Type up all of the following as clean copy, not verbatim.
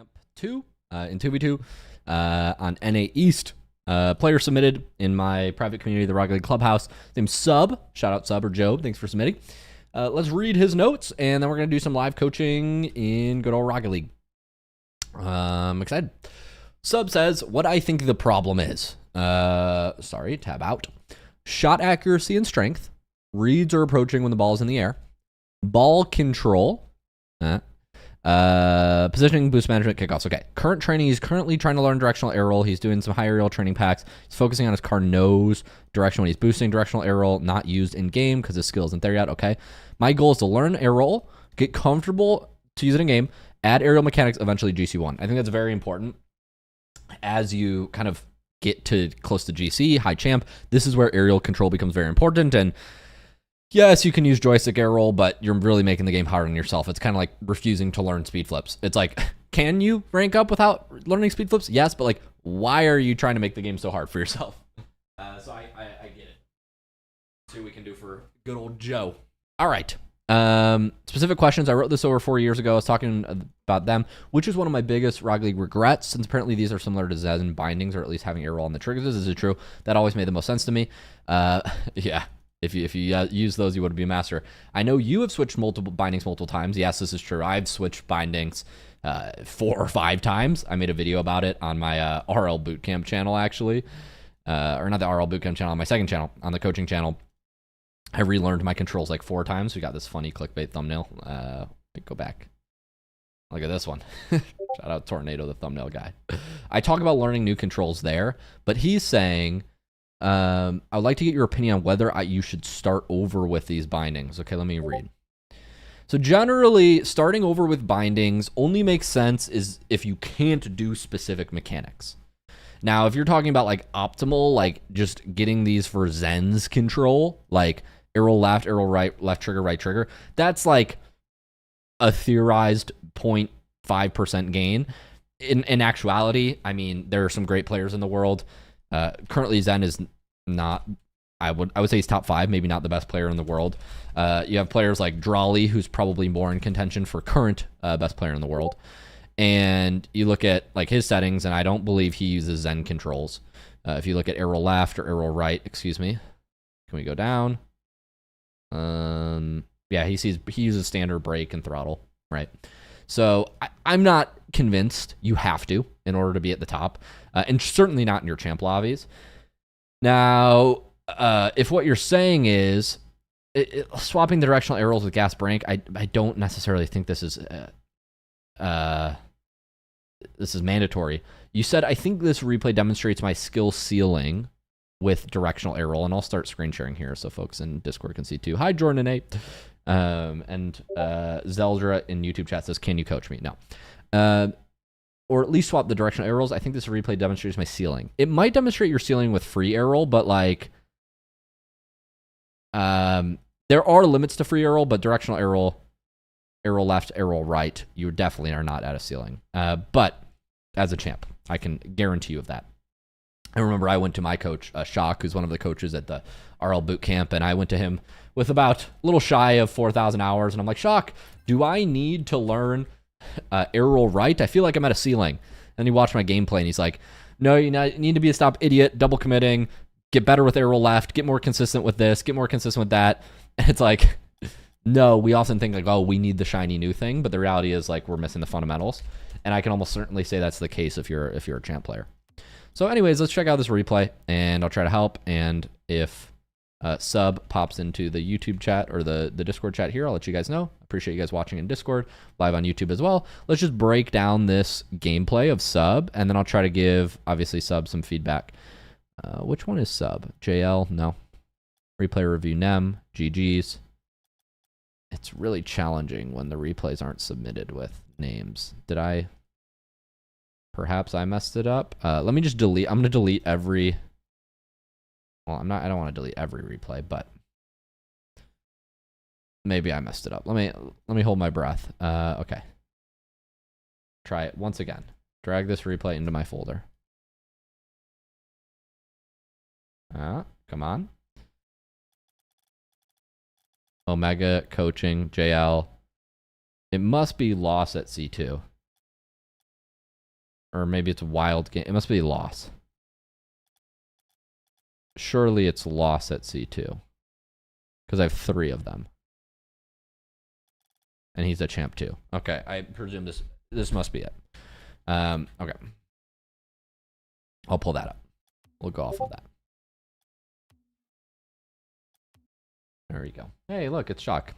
Camp 2 in 2v2 on NA East. Player submitted in my private community, the Rocket League Clubhouse. His name's Sub. Shout out Sub or Job. Thanks for submitting. Let's read his notes, and then we're going to do some live coaching in good old Rocket League. I'm excited. Sub says, what I think the problem is. Sorry, tab out. Shot accuracy and strength. Reads are approaching when the ball is in the air. Ball control. Positioning, boost management, kickoffs. Okay. Current training. He's currently trying to learn directional air roll. He's doing some high aerial training packs. He's focusing on his car nose direction when he's boosting. Directional air roll not used in game because his skill isn't there yet. Okay. My goal is to learn air roll, get comfortable to use it in game, add aerial mechanics, eventually GC1. I think that's very important as you kind of get to close to GC, high champ. This is where aerial control becomes very important. And yes, you can use joystick air roll, but you're really making the game hard on yourself. It's kind of like refusing to learn speed flips. It's like, can you rank up without learning speed flips? Yes, but like, why are you trying to make the game so hard for yourself? So I get it. See what we can do for good old Joe. All right. Specific questions. I wrote this over 4 years ago. I was talking about them, which is one of my biggest Rocket League regrets, since apparently these are similar to Zen bindings, or at least having air roll on the triggers. This is true. That always made the most sense to me. Yeah. If you use those, you would be a master. I know you have switched multiple bindings multiple times. Yes, this is true. I've switched bindings 4 or 5 times. I made a video about it on my RL Bootcamp channel, actually. Or not the RL Bootcamp channel, on my second channel, on the coaching channel. I relearned my controls like 4 times. We got this funny clickbait thumbnail. Go back. Look at this one. Shout out Tornado, the thumbnail guy. I talk about learning new controls there, but he's saying, I would like to get your opinion on whether you should start over with these bindings. Okay, let me read. So generally, starting over with bindings only makes sense is if you can't do specific mechanics. Now, if you're talking about like optimal, like just getting these for Zen's control, like arrow left, arrow right, left trigger, that's like a theorized 0.5% gain. In actuality, I mean, there are some great players in the world. Currently, Zen is not, I would say he's top 5, maybe not the best player in the world. You have players like Drawley, who's probably more in contention for current best player in the world. And you look at like his settings, and I don't believe he uses Zen controls. If you look at arrow left or arrow right, excuse me, can we go down? Yeah, he uses standard brake and throttle, right? So I'm not convinced you have to in order to be at the top, and certainly not in your champ lobbies. Now, if what you're saying is swapping the directional arrows with gas brake, I don't necessarily think this is mandatory. You said, I think this replay demonstrates my skill ceiling with directional air roll, and I'll start screen sharing here so folks in Discord can see too. Hi, Jordan and Nate. And Zeldra in YouTube chat says, can you coach me? No. Or at least swap the directional air rolls. I think this replay demonstrates my ceiling. It might demonstrate your ceiling with free air roll, but like, there are limits to free air roll, but directional air roll left, arrow right, you definitely are not at a ceiling. But as a champ, I can guarantee you of that. I remember I went to my coach, Shock, who's one of the coaches at the RL Bootcamp, and I went to him with about a little shy of 4,000 hours, and I'm like, Shock, do I need to learn arrow right? I feel like I'm at a ceiling. And he watched my gameplay, and he's like, no, you need to be a stop idiot, double committing, get better with arrow left, get more consistent with this, get more consistent with that. And it's like, no, we often think like, oh, we need the shiny new thing, but the reality is like we're missing the fundamentals. And I can almost certainly say that's the case if you're a champ player. So anyways, let's check out this replay, and I'll try to help. And if Sub pops into the YouTube chat or the Discord chat here, I'll let you guys know. Appreciate you guys watching in Discord, live on YouTube as well. Let's just break down this gameplay of Sub, and then I'll try to give, obviously, Sub some feedback. Which one is Sub? JL? No. Replay review Nem. GG's. It's really challenging when the replays aren't submitted with names. Perhaps I messed it up. Let me just delete. I'm going to delete every. Well, I don't want to delete every replay, but maybe I messed it up. Let me hold my breath. Okay. Try it once again. Drag this replay into my folder. Come on. Omega coaching JL. It must be loss at C2. Or maybe it's a wild game. It must be loss. Surely it's loss at C2. Because I have 3 of them. And he's a champ too. Okay, I presume this must be it. Okay. I'll pull that up. We'll go off of that. There you go. Hey, look, it's Shock.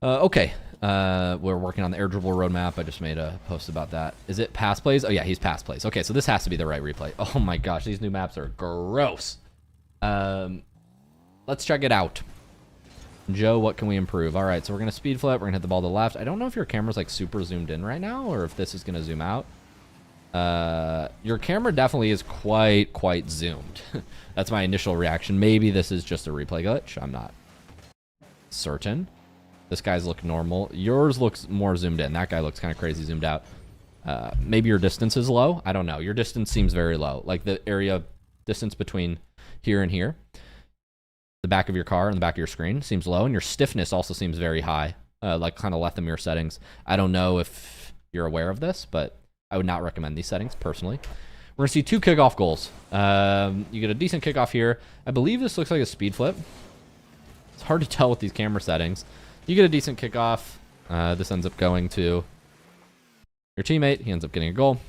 Okay. We're working on the air dribble roadmap. I just made a post about that. Is it pass plays? Oh, yeah, he's pass plays. Okay, so this has to be the right replay. Oh, my gosh. These new maps are gross. Let's check it out. Joe, what can we improve? All right, so we're going to speed flip. We're going to hit the ball to the left. I don't know if your camera's, like, super zoomed in right now or if this is going to zoom out. Your camera definitely is quite zoomed. That's my initial reaction. Maybe this is just a replay glitch. I'm not certain. This guy's look normal. Yours looks more zoomed in. That guy looks kind of crazy zoomed out. Maybe your distance is low. I don't know. Your distance seems very low. Like the area distance between here and here. The back of your car and the back of your screen seems low. And your stiffness also seems very high. Like kind of left the mirror settings. I don't know if you're aware of this, but I would not recommend these settings personally. We're going to see 2 kickoff goals. You get a decent kickoff here. I believe this looks like a speed flip. It's hard to tell with these camera settings. You get a decent kickoff. This ends up going to your teammate. He ends up getting a goal.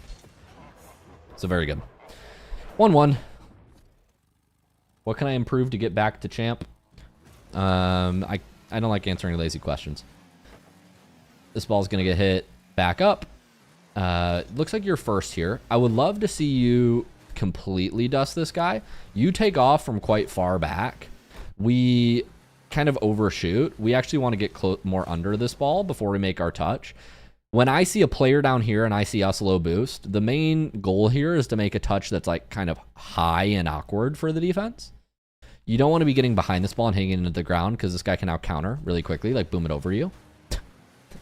So very good. 1-1. What can I improve to get back to champ? I don't like answering lazy questions. This ball's going to get hit back up. Looks like you're first here. I would love to see you completely dust this guy. You take off from quite far back. We kind of overshoot. We actually want to get more under this ball before we make our touch. When I see a player down here and I see us low boost, the main goal here is to make a touch that's like kind of high and awkward for the defense. You don't want to be getting behind this ball and hanging into the ground because this guy can now counter really quickly, like boom it over you.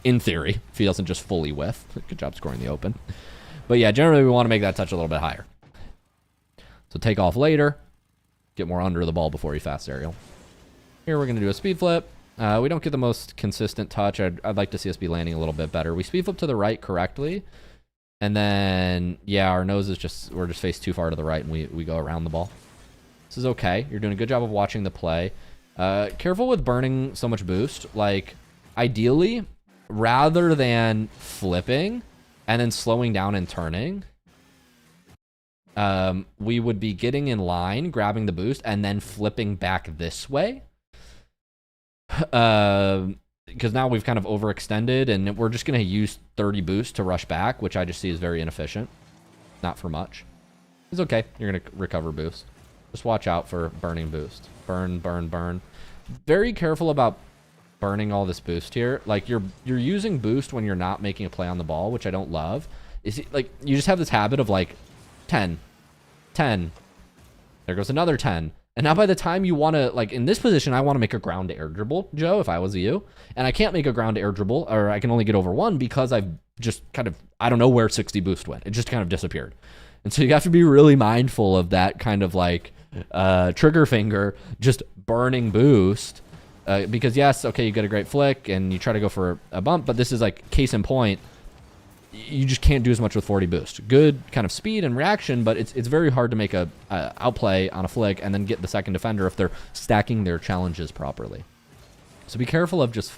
In theory, if he doesn't just fully whiff. Good job scoring the open. But yeah, generally we want to make that touch a little bit higher. So take off later. Get more under the ball before you fast aerial. Here we're going to do a speed flip. We don't get the most consistent touch. I'd like to see us be landing a little bit better. We speed flip to the right correctly. And then, yeah, our nose is we're just faced too far to the right and we go around the ball. This is okay. You're doing a good job of watching the play. Careful with burning so much boost. Like, ideally, rather than flipping and then slowing down and turning, we would be getting in line, grabbing the boost, and then flipping back this way. Because now we've kind of overextended, and we're just going to use 30 boost to rush back, which I just see is very inefficient. Not for much. It's okay. You're going to recover boost. Just watch out for burning boost. Burn, burn, burn. Very careful about burning all this boost here. Like, you're using boost when you're not making a play on the ball, which I don't love. Like, you just have this habit of, like, 10. 10. There goes another 10. And now by the time you want to, like, in this position, I want to make a ground to air dribble, Joe, if I was you. And I can't make a ground to air dribble, or I can only get over 1 because I've just kind of, I don't know where 60 boost went. It just kind of disappeared. And so you have to be really mindful of that kind of, like, trigger finger just burning boost. Because, yes, okay, you get a great flick and you try to go for a bump, but this is, like, case in point. You just can't do as much with 40 boost. Good kind of speed and reaction, but it's very hard to make a outplay on a flick and then get the second defender if they're stacking their challenges properly. So be careful of just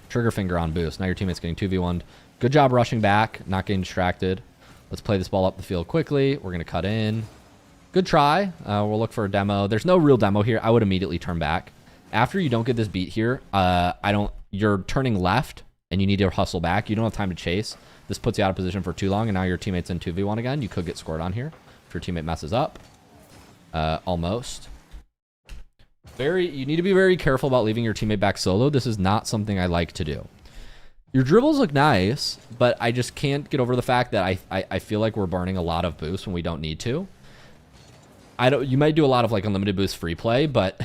trigger finger on boost. Now your teammate's getting 2v1'd. Good job rushing back, not getting distracted. Let's play this ball up the field quickly. We're going to cut in. Good try. We'll look for a demo. There's no real demo here. I would immediately turn back. After you don't get this beat here, you're turning left and you need to hustle back. You don't have time to chase. This puts you out of position for too long, and now your teammate's in 2v1 again. You could get scored on here if your teammate messes up. Almost. You need to be very careful about leaving your teammate back solo. This is not something I like to do. Your dribbles look nice, but I just can't get over the fact that I feel like we're burning a lot of boost when we don't need to. You might do a lot of like unlimited boost free play, but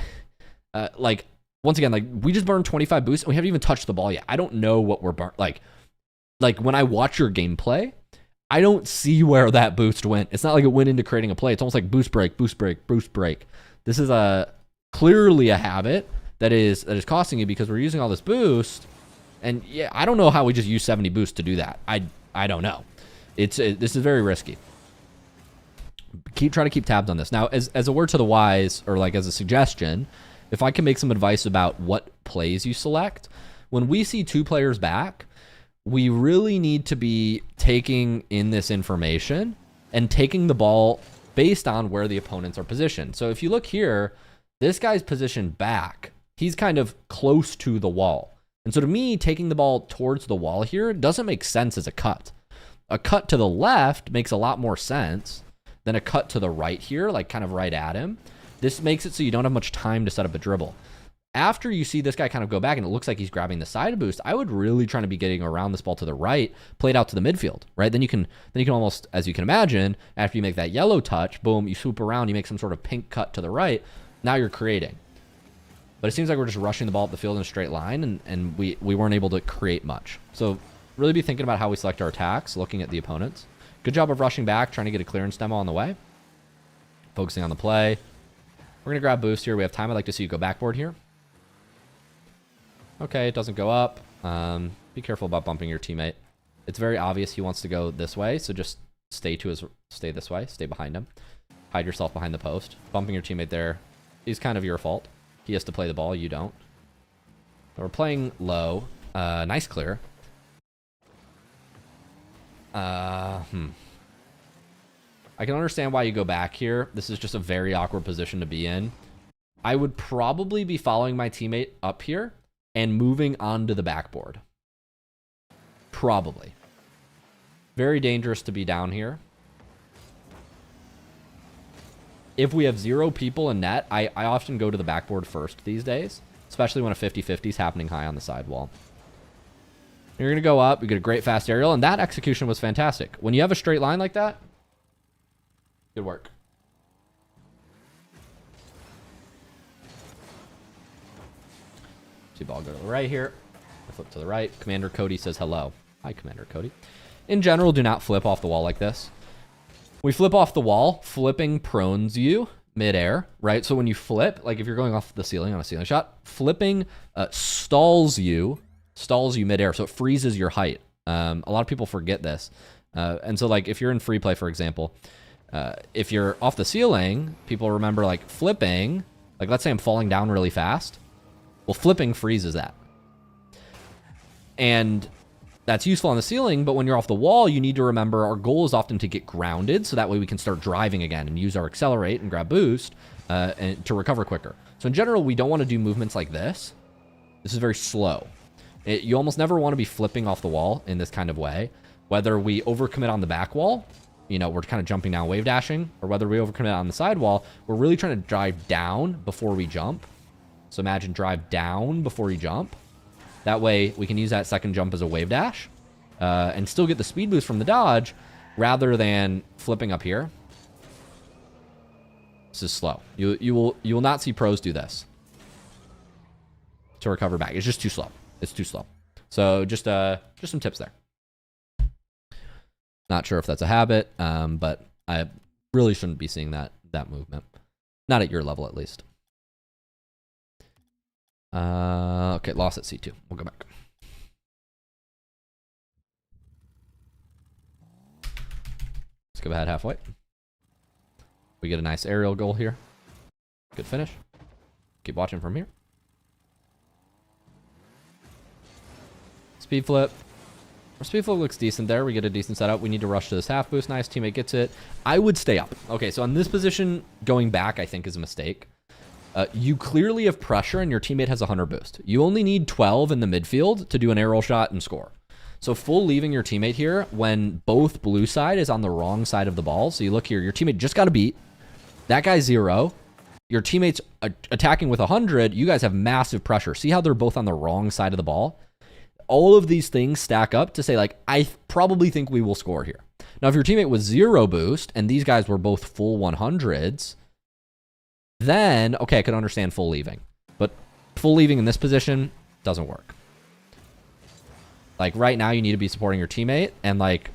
like once again, like we just burned 25 boost and we haven't even touched the ball yet. I don't know what we're like when I watch your gameplay, I don't see where that boost went. It's not like it went into creating a play. It's almost like boost break, boost break, boost break. This is clearly a habit that is costing you because we're using all this boost. And yeah, I don't know how we just use 70 boost to do that. I don't know. This is very risky. Try to keep tabs on this. Now, as a word to the wise, or like as a suggestion, if I can make some advice about what plays you select, when we see 2 players back, we really need to be taking in this information and taking the ball based on where the opponents are positioned. So if you look here, this guy's positioned back. He's kind of close to the wall. And so to me, taking the ball towards the wall here doesn't make sense as a cut. A cut to the left makes a lot more sense than a cut to the right here, like kind of right at him. This makes it so you don't have much time to set up a dribble. After you see this guy kind of go back and it looks like he's grabbing the side boost, I would really try to be getting around this ball to the right, play it out to the midfield, right? Then you can almost, as you can imagine, after you make that yellow touch, boom, you swoop around, you make some sort of pink cut to the right. Now you're creating. But it seems like we're just rushing the ball up the field in a straight line, and we weren't able to create much. So really be thinking about how we select our attacks, looking at the opponents. Good job of rushing back, trying to get a clearance demo on the way. Focusing on the play. We're going to grab boost here. We have time. I'd like to see you go backboard here. Okay, it doesn't go up. Be careful about bumping your teammate. It's very obvious he wants to go this way, so just stay this way. Stay behind him. Hide yourself behind the post. Bumping your teammate there is kind of your fault. He has to play the ball. You don't. So we're playing low. Nice clear. I can understand why you go back here. This is just a very awkward position to be in. I would probably be following my teammate up here and moving onto the backboard. Probably. Very dangerous to be down here. If we have 0 people in net, I often go to the backboard first these days, especially when a 50-50 is happening high on the sidewall. You're going to go up. You get a great fast aerial, and that execution was fantastic. When you have a straight line like that, good work. See ball go to the right here. I flip to the right. Commander Cody says hello. Hi, Commander Cody. In general, do not flip off the wall like this. We flip off the wall. Flipping prones you midair, right? So when you flip, like if you're going off the ceiling on a ceiling shot, flipping stalls you midair, so it freezes your height. A lot of people forget this. And so like if you're in free play, for example, if you're off the ceiling, people remember like flipping, like let's say I'm falling down really fast. Well, flipping freezes that. And that's useful on the ceiling, but when you're off the wall, you need to remember our goal is often to get grounded, so that way we can start driving again and use our accelerate and grab boost and to recover quicker. So in general, we don't want to do movements like this. This is very slow. You almost never want to be flipping off the wall in this kind of way. Whether we overcommit on the back wall, you know, we're kind of jumping down, wave dashing, or whether we overcommit on the side wall, we're really trying to drive down before we jump. So imagine drive down before you jump. That way we can use that second jump as a wave dash and still get the speed boost from the dodge rather than flipping up here. This is slow. You will not see pros do this to recover back. It's just too slow. It's too slow. So just some tips there. Not sure if that's a habit, but I really shouldn't be seeing that movement. Not at your level, at least. Okay, lost at C2. We'll go back. Skip ahead halfway. We get a nice aerial goal here. Good finish. Keep watching from here. Speed flip. Our speed flip looks decent there. We get a decent setup. We need to rush to this half boost. Nice, teammate gets it. I would stay up. Okay, so on this position, going back, I think, is a mistake. You clearly have pressure and your teammate has 100 boost. You only need 12 in the midfield to do an aerial shot and score. So full leaving your teammate here when both blue side is on the wrong side of the ball. So you look here, your teammate just got a beat. That guy's 0. Your teammate's attacking with 100. You guys have massive pressure. See how they're both on the wrong side of the ball? All of these things stack up to say, like, I probably think we will score here. Now, if your teammate was 0 boost and these guys were both full 100s, then, okay, I could understand full leaving. But full leaving in this position doesn't work. Like, right now, you need to be supporting your teammate. And, like,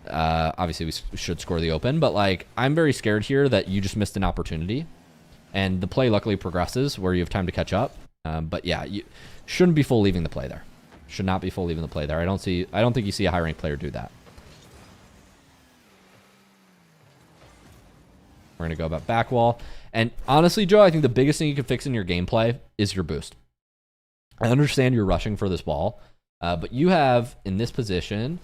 obviously, we should score the open. But, like, I'm very scared here that you just missed an opportunity. And the play luckily progresses where you have time to catch up. But, yeah, you shouldn't be full leaving the play there. Should not be full leaving the play there. I don't think you see a high-ranked player do that. We're going to go about back wall. And honestly, Joe, I think the biggest thing you can fix in your gameplay is your boost. I understand you're rushing for this ball, but you have, in this position,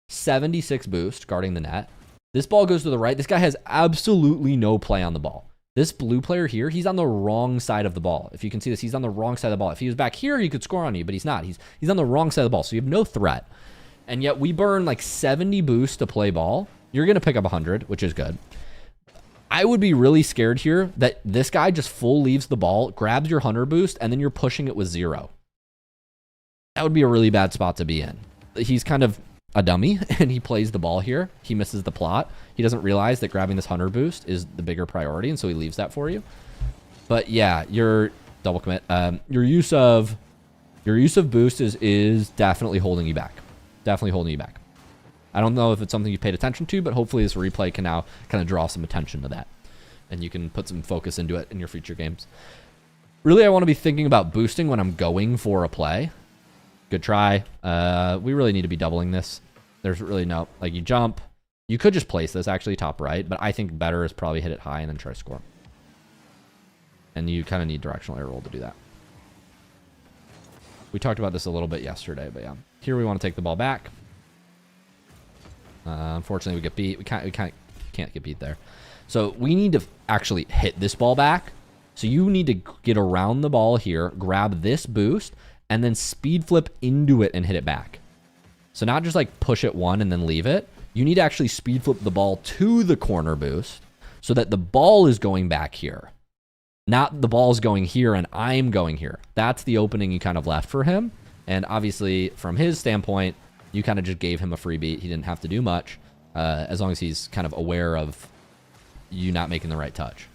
76 boost guarding the net. This ball goes to the right. This guy has absolutely no play on the ball. This blue player here, he's on the wrong side of the ball. If you can see this, he's on the wrong side of the ball. If he was back here, he could score on you, but he's not. He's on the wrong side of the ball, so you have no threat. And yet we burn like 70 boost to play ball. You're going to pick up 100, which is good. I would be really scared here that this guy just full leaves the ball, grabs your 100 boost, and then you're pushing it with 0. That would be a really bad spot to be in. He's kind of a dummy, and he plays the ball here. He misses the plot. He doesn't realize that grabbing this 100 boost is the bigger priority, and so he leaves that for you. But yeah, your double commit. Your use of boost is definitely holding you back. Definitely holding you back. I don't know if it's something you paid attention to, but hopefully this replay can now kind of draw some attention to that. And you can put some focus into it in your future games. Really, I want to be thinking about boosting when I'm going for a play. Good try. We really need to be doubling this. There's really no, like you jump. You could just place this actually top right, but I think better is probably hit it high and then try to score. And you kind of need directional air roll to do that. We talked about this a little bit yesterday, but yeah. Here we want to take the ball back. Unfortunately, we get beat. We can't get beat there. So we need to actually hit this ball back. So you need to get around the ball here, grab this boost, and then speed flip into it and hit it back. So not just like push it one and then leave it. You need to actually speed flip the ball to the corner boost so that the ball is going back here. Not the ball's going here and I'm going here. That's the opening you kind of left for him. And obviously, from his standpoint, you kind of just gave him a free beat. He didn't have to do much, as long as he's kind of aware of you not making the right touch.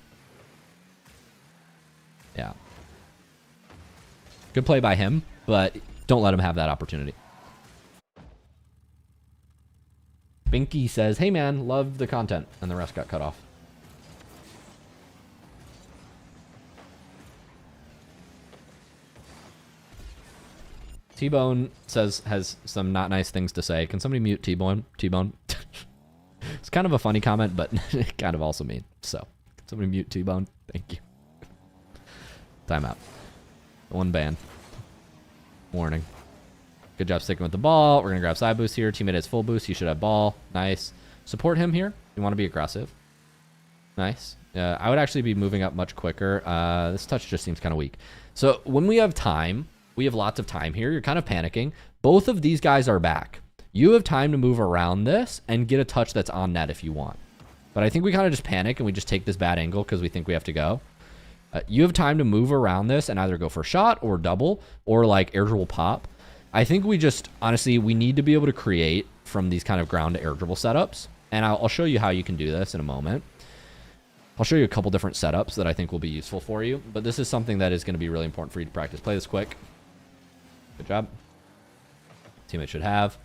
Yeah. Good play by him, but don't let him have that opportunity. Binky says, hey man, love the content. And the rest got cut off. T-Bone says, has some not nice things to say. Can somebody mute T-Bone? T-Bone? It's kind of a funny comment, but kind of also mean. So, can somebody mute T-Bone? Thank you. Timeout. One ban. Warning. Good job sticking with the ball. We're going to grab side boost here. Teammate has full boost. He should have ball. Nice. Support him here. You want to be aggressive. Nice. I would actually be moving up much quicker. This touch just seems kind of weak. So, when we have time... We have lots of time here. You're kind of panicking. Both of these guys are back. You have time to move around this and get a touch that's on net if you want. But I think we kind of just panic and we just take this bad angle because we think we have to go. You have time to move around this and either go for a shot or double or like air dribble pop. I think we just, honestly, we need to be able to create from these kind of ground to air dribble setups. And I'll show you how you can do this in a moment. I'll show you a couple different setups that I think will be useful for you. But this is something that is going to be really important for you to practice. Play this quick. Good job. Teammate should have.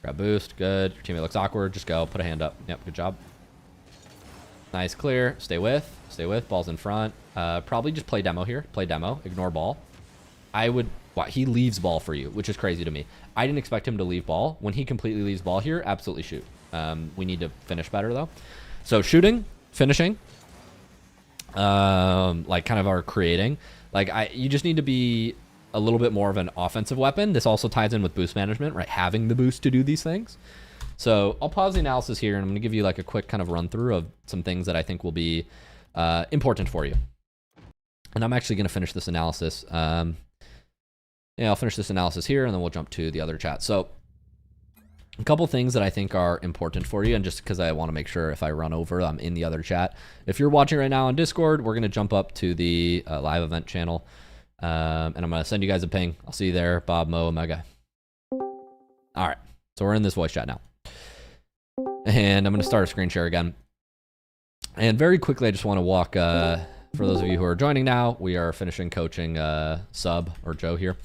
Grab boost. Good. Your teammate looks awkward. Just go. Put a hand up. Yep. Good job. Nice. Clear. Stay with. Stay with. Ball's in front. Probably just play demo here. Play demo. Ignore ball. I would... Wow, he leaves ball for you, which is crazy to me. I didn't expect him to leave ball. When he completely leaves ball here, absolutely shoot. We need to finish better, though. So shooting, finishing, like kind of our creating. Like you just need to be... a little bit more of an offensive weapon. This also ties in with boost management, right? Having the boost to do these things. So I'll pause the analysis here and I'm going to give you like a quick kind of run through of some things that I think will be important for you. And I'm actually going to finish this analysis. Yeah, I'll finish this analysis here and then we'll jump to the other chat. So a couple things that I think are important for you, and just because I want to make sure if I run over, I'm in the other chat. If you're watching right now on Discord, we're going to jump up to the live event channel. And I'm going to send you guys a ping. I'll see you there, Bob, Mo, Omega. All right. So we're in this voice chat now. And I'm going to start a screen share again. And very quickly, I just want to walk, for those of you who are joining now, we are finishing coaching Sub, or Joe here.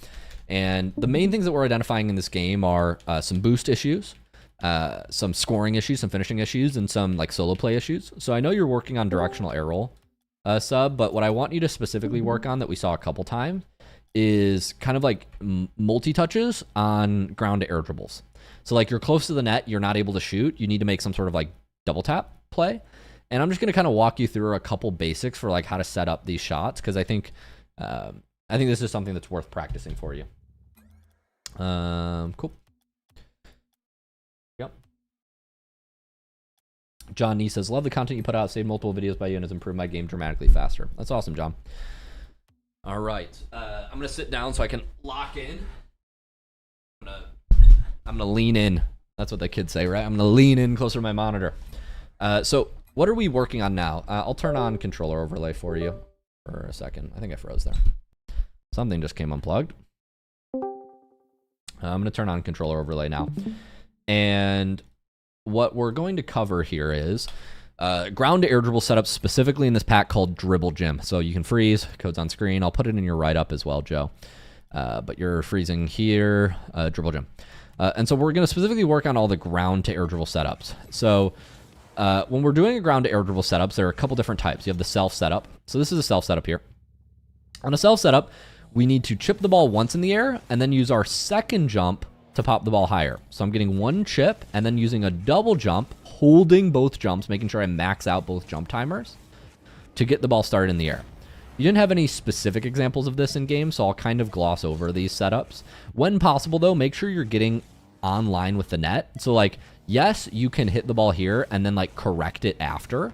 And the main things that we're identifying in this game are some boost issues, some scoring issues, some finishing issues, and some like solo play issues. So I know you're working on directional air roll. Sub, but what I want you to specifically work on that we saw a couple times is kind of like multi-touches on ground to air dribbles. So like you're close to the net, you're not able to shoot, you need to make some sort of like double tap play. And I'm just going to kind of walk you through a couple basics for like how to set up these shots, because I think this is something that's worth practicing for you. Cool. Yep. John Nee says, love the content you put out. Saved multiple videos by you and has improved my game dramatically faster. That's awesome, John. All right. I'm going to sit down so I can lock in. I'm going to lean in. That's what the kids say, right? I'm going to lean in closer to my monitor. So what are we working on now? I'll turn on controller overlay for you for a second. I think I froze there. Something just came unplugged. I'm going to turn on controller overlay now. And what we're going to cover here is ground to air dribble setup specifically in this pack called Dribble Gym. So you can freeze, code's on screen. I'll put it in your write-up as well, Joe. But you're freezing here, Dribble Gym. And so we're going to specifically work on all the ground to air dribble setups. So when we're doing a ground to air dribble setups, there are a couple different types. You have the self setup. So this is a self setup here. On a self setup, we need to chip the ball once in the air and then use our second jump to pop the ball higher. So I'm getting one chip and then using a double jump, holding both jumps, making sure I max out both jump timers to get the ball started in the air. You didn't have any specific examples of this in game, so I'll kind of gloss over these setups. When possible, though, make sure you're getting online with the net. So, like, yes, you can hit the ball here and then, like, correct it after.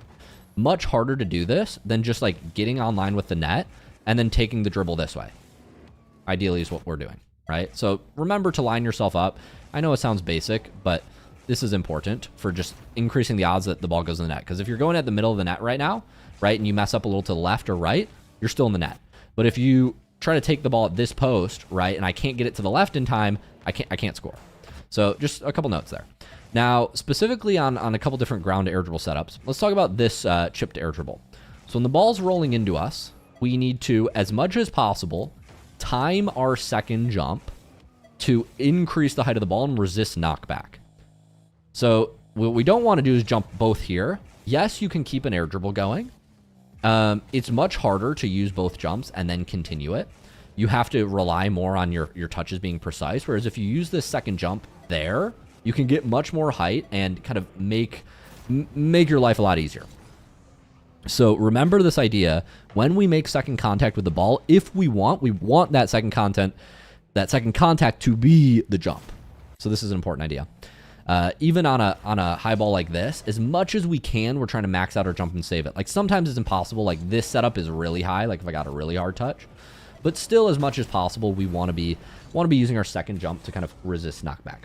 Much harder to do this than just, like, getting online with the net and then taking the dribble this way. Ideally is what we're doing, right? So remember to line yourself up. I know it sounds basic, but this is important for just increasing the odds that the ball goes in the net. Because if you're going at the middle of the net right now, right, and you mess up a little to the left or right, you're still in the net. But if you try to take the ball at this post, right, and I can't get it to the left in time, I can't score. So just a couple notes there. Now, specifically on a couple different ground to air dribble setups, let's talk about this chip to air dribble. So when the ball's rolling into us, we need to, as much as possible, time our second jump to increase the height of the ball and resist knockback. So what we don't want to do is jump both here. Yes, you can keep an air dribble going. It's much harder to use both jumps and then continue it. You have to rely more on your touches being precise. Whereas if you use this second jump there, you can get much more height and kind of make your life a lot easier. So remember this idea: when we make second contact with the ball, if we want that second contact to be the jump. So this is an important idea. Even on a high ball like this, as much as we can, we're trying to max out our jump and save it. Like sometimes it's impossible. Like this setup is really high. Like if I got a really hard touch, but still, as much as possible, we want to be using our second jump to kind of resist knockback.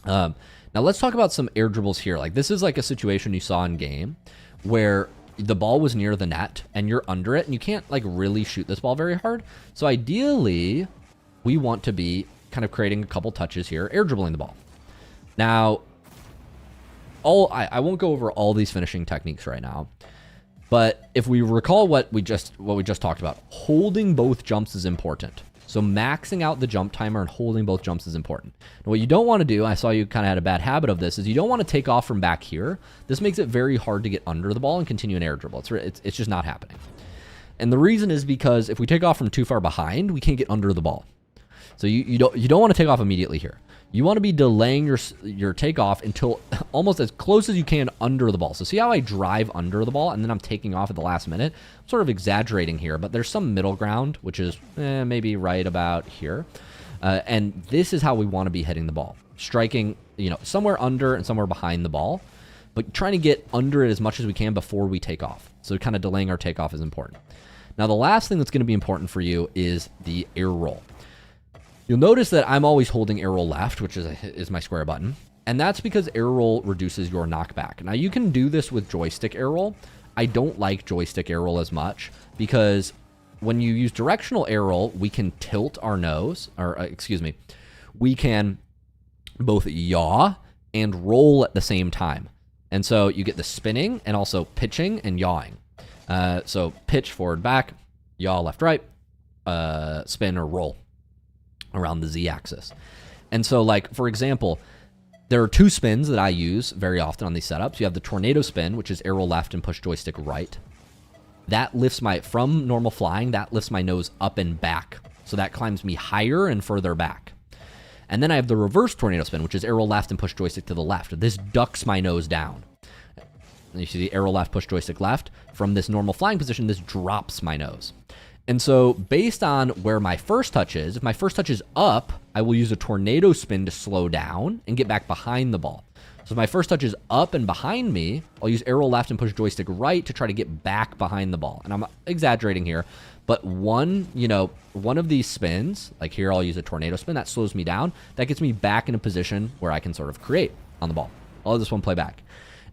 Now let's talk about some air dribbles here. Like this is like a situation you saw in game where the ball was near the net and you're under it and you can't like really shoot this ball very hard. So ideally, we want to be kind of creating a couple touches here, air dribbling the ball. Now, I won't go over all these finishing techniques right now, but if we recall what we just talked about, holding both jumps is important. So maxing out the jump timer and holding both jumps is important. Now, what you don't want to do, I saw you kind of had a bad habit of this, is you don't want to take off from back here. This makes it very hard to get under the ball and continue an air dribble. It's just not happening. And the reason is because if we take off from too far behind, we can't get under the ball. So you don't want to take off immediately here. You want to be delaying your takeoff until almost as close as you can under the ball. So see how I drive under the ball and then I'm taking off at the last minute? I'm sort of exaggerating here, but there's some middle ground, which is maybe right about here. And this is how we want to be hitting the ball. Striking, somewhere under and somewhere behind the ball, but trying to get under it as much as we can before we take off. So kind of delaying our takeoff is important. Now, the last thing that's going to be important for you is the air roll. You'll notice that I'm always holding air roll left, which is my square button. And that's because air roll reduces your knockback. Now, you can do this with joystick air roll. I don't like joystick air roll as much because when you use directional air roll, we can tilt our nose, we can both yaw and roll at the same time. And so you get the spinning and also pitching and yawing. So pitch forward, back, yaw left, right, spin or roll around the Z-axis. And so, like, for example, there are two spins that I use very often on these setups. You have the tornado spin, which is arrow left and push joystick right. That lifts from normal flying, that lifts my nose up and back. So that climbs me higher and further back. And then I have the reverse tornado spin, which is arrow left and push joystick to the left. This ducks my nose down. And you see the arrow left, push joystick left. From this normal flying position, this drops my nose. And so based on where my first touch is, if my first touch is up, I will use a tornado spin to slow down and get back behind the ball. So if my first touch is up and behind me, I'll use arrow left and push joystick right to try to get back behind the ball. And I'm exaggerating here, but one of these spins, like here I'll use a tornado spin, that slows me down. That gets me back in a position where I can sort of create on the ball. I'll let this one play back.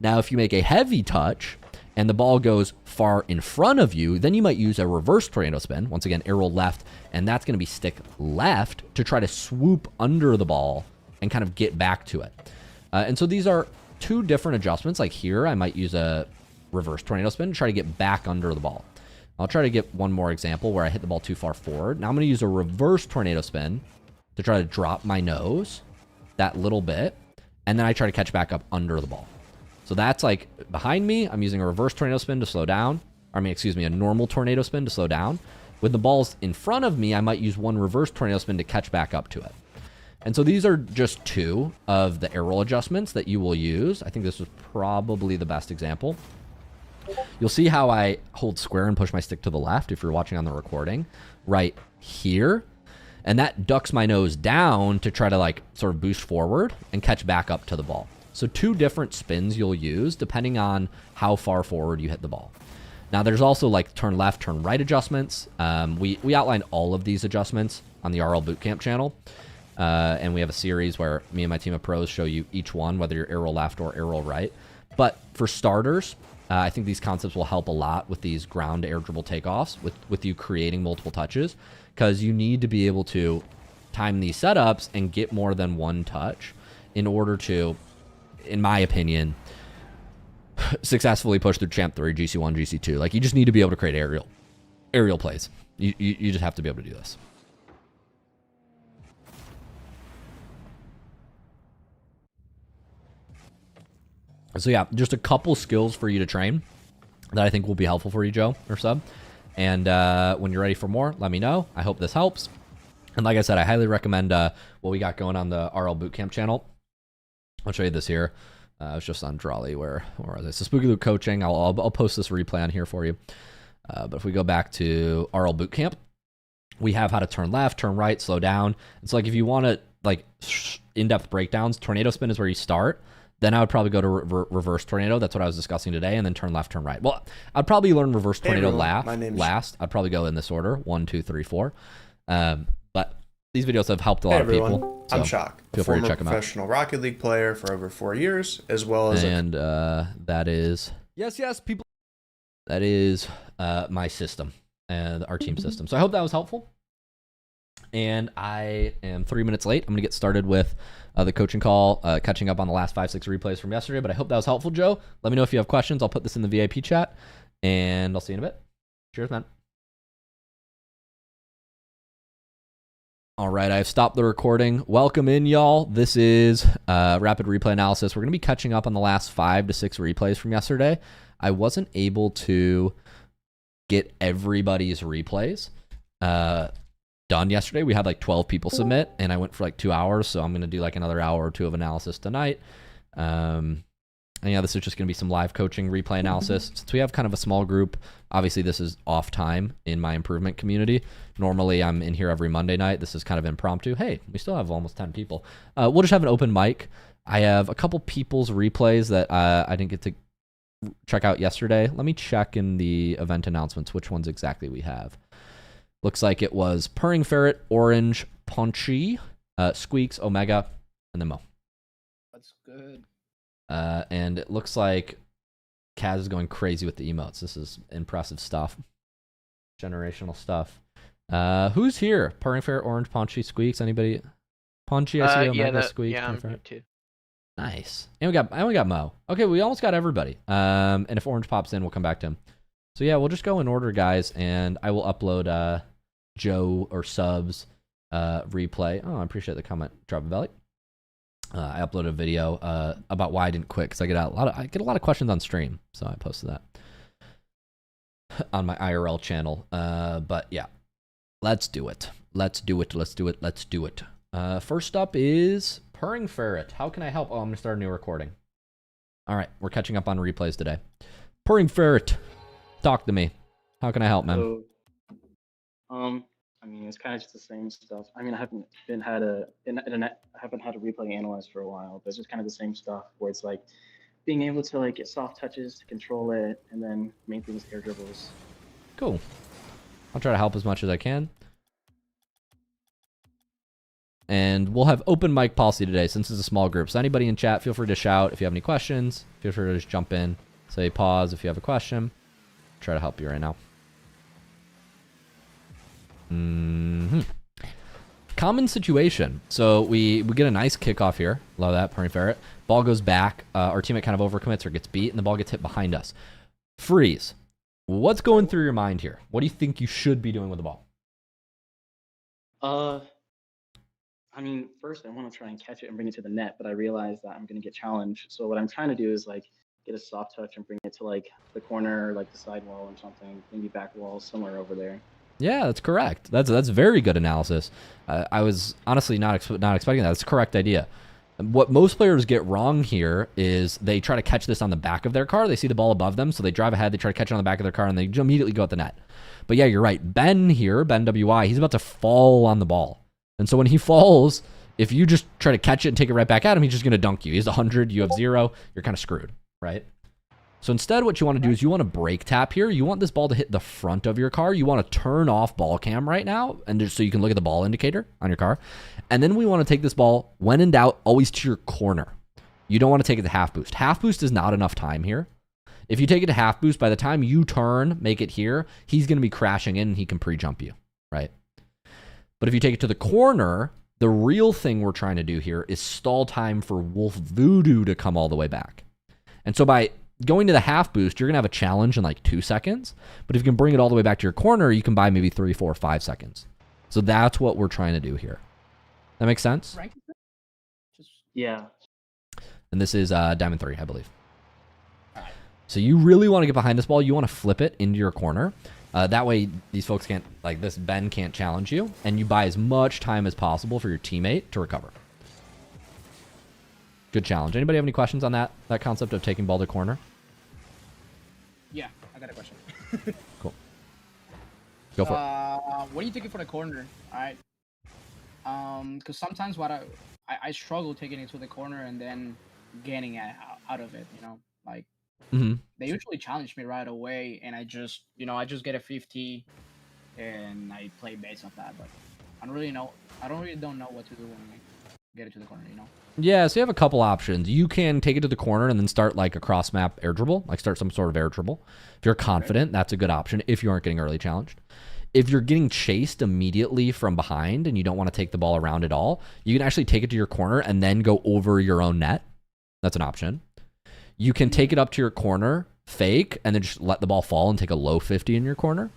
Now, if you make a heavy touch and the ball goes far in front of you, then you might use a reverse tornado spin. Once again, arrow left, and that's going to be stick left to try to swoop under the ball and kind of get back to it. And so these are two different adjustments. Like here, I might use a reverse tornado spin to try to get back under the ball. I'll try to get one more example where I hit the ball too far forward. Now I'm going to use a reverse tornado spin to try to drop my nose that little bit, and then I try to catch back up under the ball. So that's like behind me, I'm using a reverse tornado spin to slow down. I mean, excuse me, a normal tornado spin to slow down. With the balls in front of me, I might use one reverse tornado spin to catch back up to it. And so these are just two of the arrow adjustments that you will use. I think this was probably the best example. You'll see how I hold square and push my stick to the left if you're watching on the recording right here. And that ducks my nose down to try to like sort of boost forward and catch back up to the ball. So two different spins you'll use depending on how far forward you hit the ball. Now there's also like turn left, turn right adjustments. We outlined all of these adjustments on the RL Bootcamp channel. And we have a series where me and my team of pros show you each one, whether you're arrow left or arrow right. But for starters, I think these concepts will help a lot with these ground to air dribble takeoffs, with you creating multiple touches, because you need to be able to time these setups and get more than one touch in order to, in my opinion, successfully push through Champ 3, GC1, GC2. Like, you just need to be able to create aerial plays. You just have to be able to do this. So yeah, just a couple skills for you to train that I think will be helpful for you, Joe or Sub. And when you're ready for more, let me know. I hope this helps. And like I said, I highly recommend what we got going on the RL Bootcamp channel. I'll show you this here. I was just on Drawley. Where was I? So Spooky Luke coaching. I'll post this replay on here for you. But if we go back to RL Bootcamp, we have how to turn left, turn right, slow down. It's like if you want to like in-depth breakdowns, tornado spin is where you start. Then I would probably go to reverse tornado. That's what I was discussing today. And then turn left, turn right. Well, I'd probably learn reverse tornado last. I'd probably go in this order. 1, 2, 3, 4. But these videos have helped a lot of people. So I'm Shock. Feel free to check them out. Professional Rocket League player for over 4 years, as well as that is people. That is my system and our team system. So I hope that was helpful. And I am 3 minutes late. I'm going to get started with the coaching call, catching up on the last 5-6 replays from yesterday. But I hope that was helpful, Joe. Let me know if you have questions. I'll put this in the VIP chat, and I'll see you in a bit. Cheers, man. All right, I've stopped the recording. Welcome in, y'all. This is Rapid Replay Analysis. We're going to be catching up on the last 5 to 6 replays from yesterday. I wasn't able to get everybody's replays done yesterday. We had like 12 people submit, and I went for like 2 hours, so I'm going to do like another hour or two of analysis tonight. And yeah, this is just going to be some live coaching replay analysis. Since we have kind of a small group, obviously this is off time in my improvement community. Normally I'm in here every Monday night. This is kind of impromptu. Hey, we still have almost 10 people. We'll just have an open mic. I have a couple people's replays that I didn't get to check out yesterday. Let me check in the event announcements which ones exactly we have. Looks like it was Purring Ferret, Orange, Punchy, Squeaks, Omega, and then Mo. That's good. And it looks like Kaz is going crazy with the emotes. This is impressive stuff. Generational stuff. Who's here? Purring Ferret, Orange, Punchy, Squeaks. Anybody? Punchy, I see Omega, Squeaks. Yeah, I'm here too. Nice. And we got Mo. Okay, we almost got everybody. And if Orange pops in, we'll come back to him. So yeah, we'll just go in order, guys, and I will upload Joe or Sub's replay. Oh, I appreciate the comment, Drop a Belly. I uploaded a video about why I didn't quit, because I get a lot of questions on stream, so I posted that on my IRL channel. But yeah, let's do it. First up is Purring Ferret. How can I help? Oh, I'm gonna start a new recording. All right, we're catching up on replays today. Purring Ferret, talk to me. How can I help, man? So, I mean, it's kind of just the same stuff. I mean, I haven't had a replay analyzed for a while, but it's just kind of the same stuff where it's like being able to like get soft touches to control it, and then main things air dribbles. Cool. I'll try to help as much as I can. And we'll have open mic policy today since it's a small group. So anybody in chat, feel free to shout if you have any questions. Feel free to just jump in. Say pause if you have a question. Try to help you right now. Common situation. So we get a nice kickoff here. Love that, Purring Ferret. Ball goes back. Our teammate kind of overcommits or gets beat, and the ball gets hit behind us. Freeze. What's going through your mind here? What do you think you should be doing with the ball? I mean, first I want to try and catch it and bring it to the net, but I realize that I'm going to get challenged. So what I'm trying to do is like get a soft touch and bring it to like the corner, or like the side wall or something, maybe back wall somewhere over there. Yeah, that's correct. That's very good analysis. I was honestly not expecting that. That's a correct idea. What most players get wrong here is they try to catch this on the back of their car. They see the ball above them, so they drive ahead. They try to catch it on the back of their car, and they immediately go at the net. But yeah, you're right. Ben here, Ben WI, he's about to fall on the ball. And so when he falls, if you just try to catch it and take it right back at him, he's just going to dunk you. He's 100, you have 0. You're kind of screwed, right? So instead, what you want to do is you want to brake tap here. You want this ball to hit the front of your car. You want to turn off ball cam right now, and just so you can look at the ball indicator on your car. And then we want to take this ball, when in doubt, always to your corner. You don't want to take it to half boost. Half boost is not enough time here. If you take it to half boost, by the time you turn, make it here, he's going to be crashing in and he can pre-jump you, right? But if you take it to the corner, the real thing we're trying to do here is stall time for Wolf Voodoo to come all the way back. And so by going to the half boost, you're going to have a challenge in like 2 seconds. But if you can bring it all the way back to your corner, you can buy maybe 3, 4, 5 seconds. So that's what we're trying to do here. That makes sense? Yeah. And this is Diamond 3, I believe. So you really want to get behind this ball. You want to flip it into your corner. That way, these folks can't, like this Ben can't challenge you. And you buy as much time as possible for your teammate to recover. Good challenge. Anybody have any questions on that concept of taking ball to corner? Yeah, I got a question. Cool. Go for it. What are you thinking for the corner? All right. Because sometimes what I struggle taking it to the corner and then getting out of it. You know, like they usually challenge me right away, and I just get a 50, and I play based on that. But I don't really don't know what to do when I get it to the corner. You know. Yeah, so you have a couple options. You can take it to the corner and then start like a cross map air dribble, like start some sort of air dribble. If you're confident, that's a good option if you aren't getting early challenged. If you're getting chased immediately from behind and you don't want to take the ball around at all, you can actually take it to your corner and then go over your own net. That's an option. You can take it up to your corner, fake, and then just let the ball fall and take a low 50 in your corner.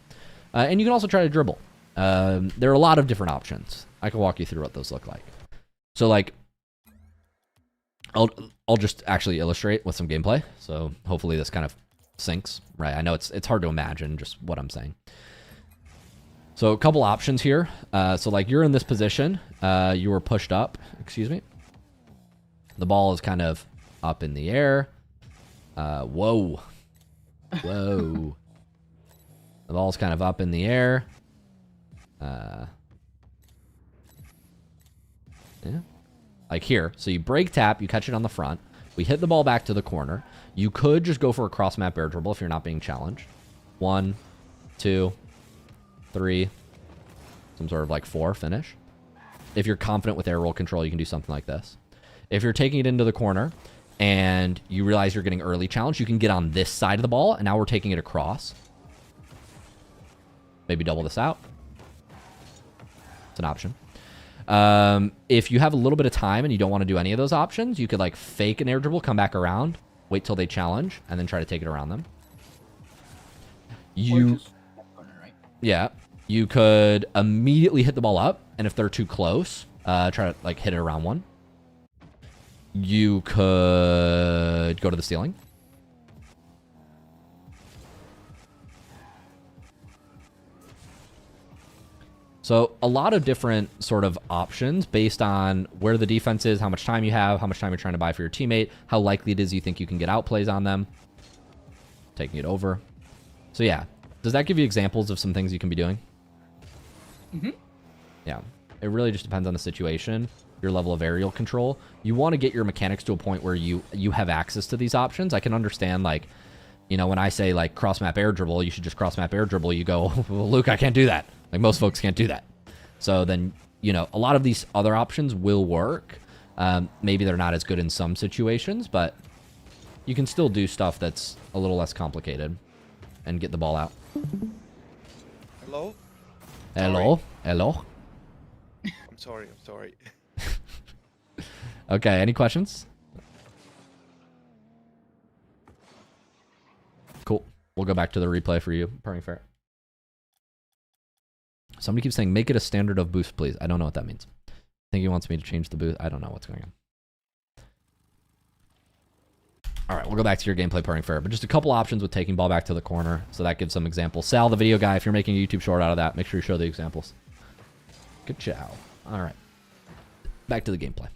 And you can also try to dribble. There are a lot of different options. I can walk you through what those look like. So like, I'll just actually illustrate with some gameplay. So hopefully this kind of syncs, right? I know it's hard to imagine just what I'm saying. So a couple options here. So like you're in this position, you were pushed up, excuse me. The ball is kind of up in the air. Whoa. The ball's kind of up in the air. Yeah. Like here. So you break tap, you catch it on the front. We hit the ball back to the corner. You could just go for a cross map air dribble if you're not being challenged. 1, 2, 3, some sort of like 4 finish. If you're confident with air roll control, you can do something like this. If you're taking it into the corner and you realize you're getting early challenge, you can get on this side of the ball, and now we're taking it across. Maybe double this out. It's an option. If you have a little bit of time and you don't want to do any of those options, you could like fake an air dribble, come back around, wait till they challenge, and then try to take it around them. Yeah, you could immediately hit the ball up, and if they're too close, try to like hit it around one. You could go to the ceiling. So a lot of different sort of options based on where the defense is, how much time you have, how much time you're trying to buy for your teammate, how likely it is you think you can get outplays on them. Taking it over. So yeah, does that give you examples of some things you can be doing? Mm-hmm. Yeah, it really just depends on the situation, your level of aerial control. You want to get your mechanics to a point where you have access to these options. I can understand, like, you know, when I say like cross map air dribble, you should just cross map air dribble. You go, well, Luke, I can't do that. Like most folks can't do that. So then, you know, a lot of these other options will work. Maybe they're not as good in some situations, but you can still do stuff that's a little less complicated and get the ball out. Hello? Hello? Hello? I'm sorry. Okay, any questions? Cool. We'll go back to the replay for you, Purring Ferret. Somebody keeps saying, make it a standard of boost, please. I don't know what that means. I think he wants me to change the boost. I don't know what's going on. All right, we'll go back to your gameplay, Purring Ferret. But just a couple options with taking ball back to the corner. So that gives some examples. Sal, the video guy, if you're making a YouTube short out of that, make sure you show the examples. Good chow. All right. Back to the gameplay.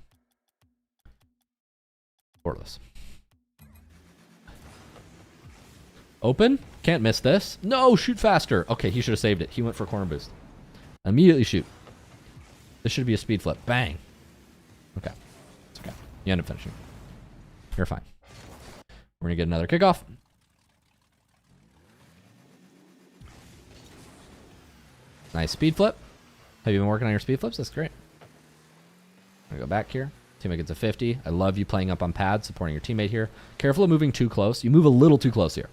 Borderless. Open. Can't miss this. No, shoot faster. Okay, he should have saved it. He went for corner boost. Immediately shoot. This should be a speed flip. Bang. Okay. It's okay. You end up finishing. You're fine. We're going to get another kickoff. Nice speed flip. Have you been working on your speed flips? That's great. I'm going to go back here. Teammate gets a 50. I love you playing up on pads, supporting your teammate here. Careful of moving too close. You move a little too close here.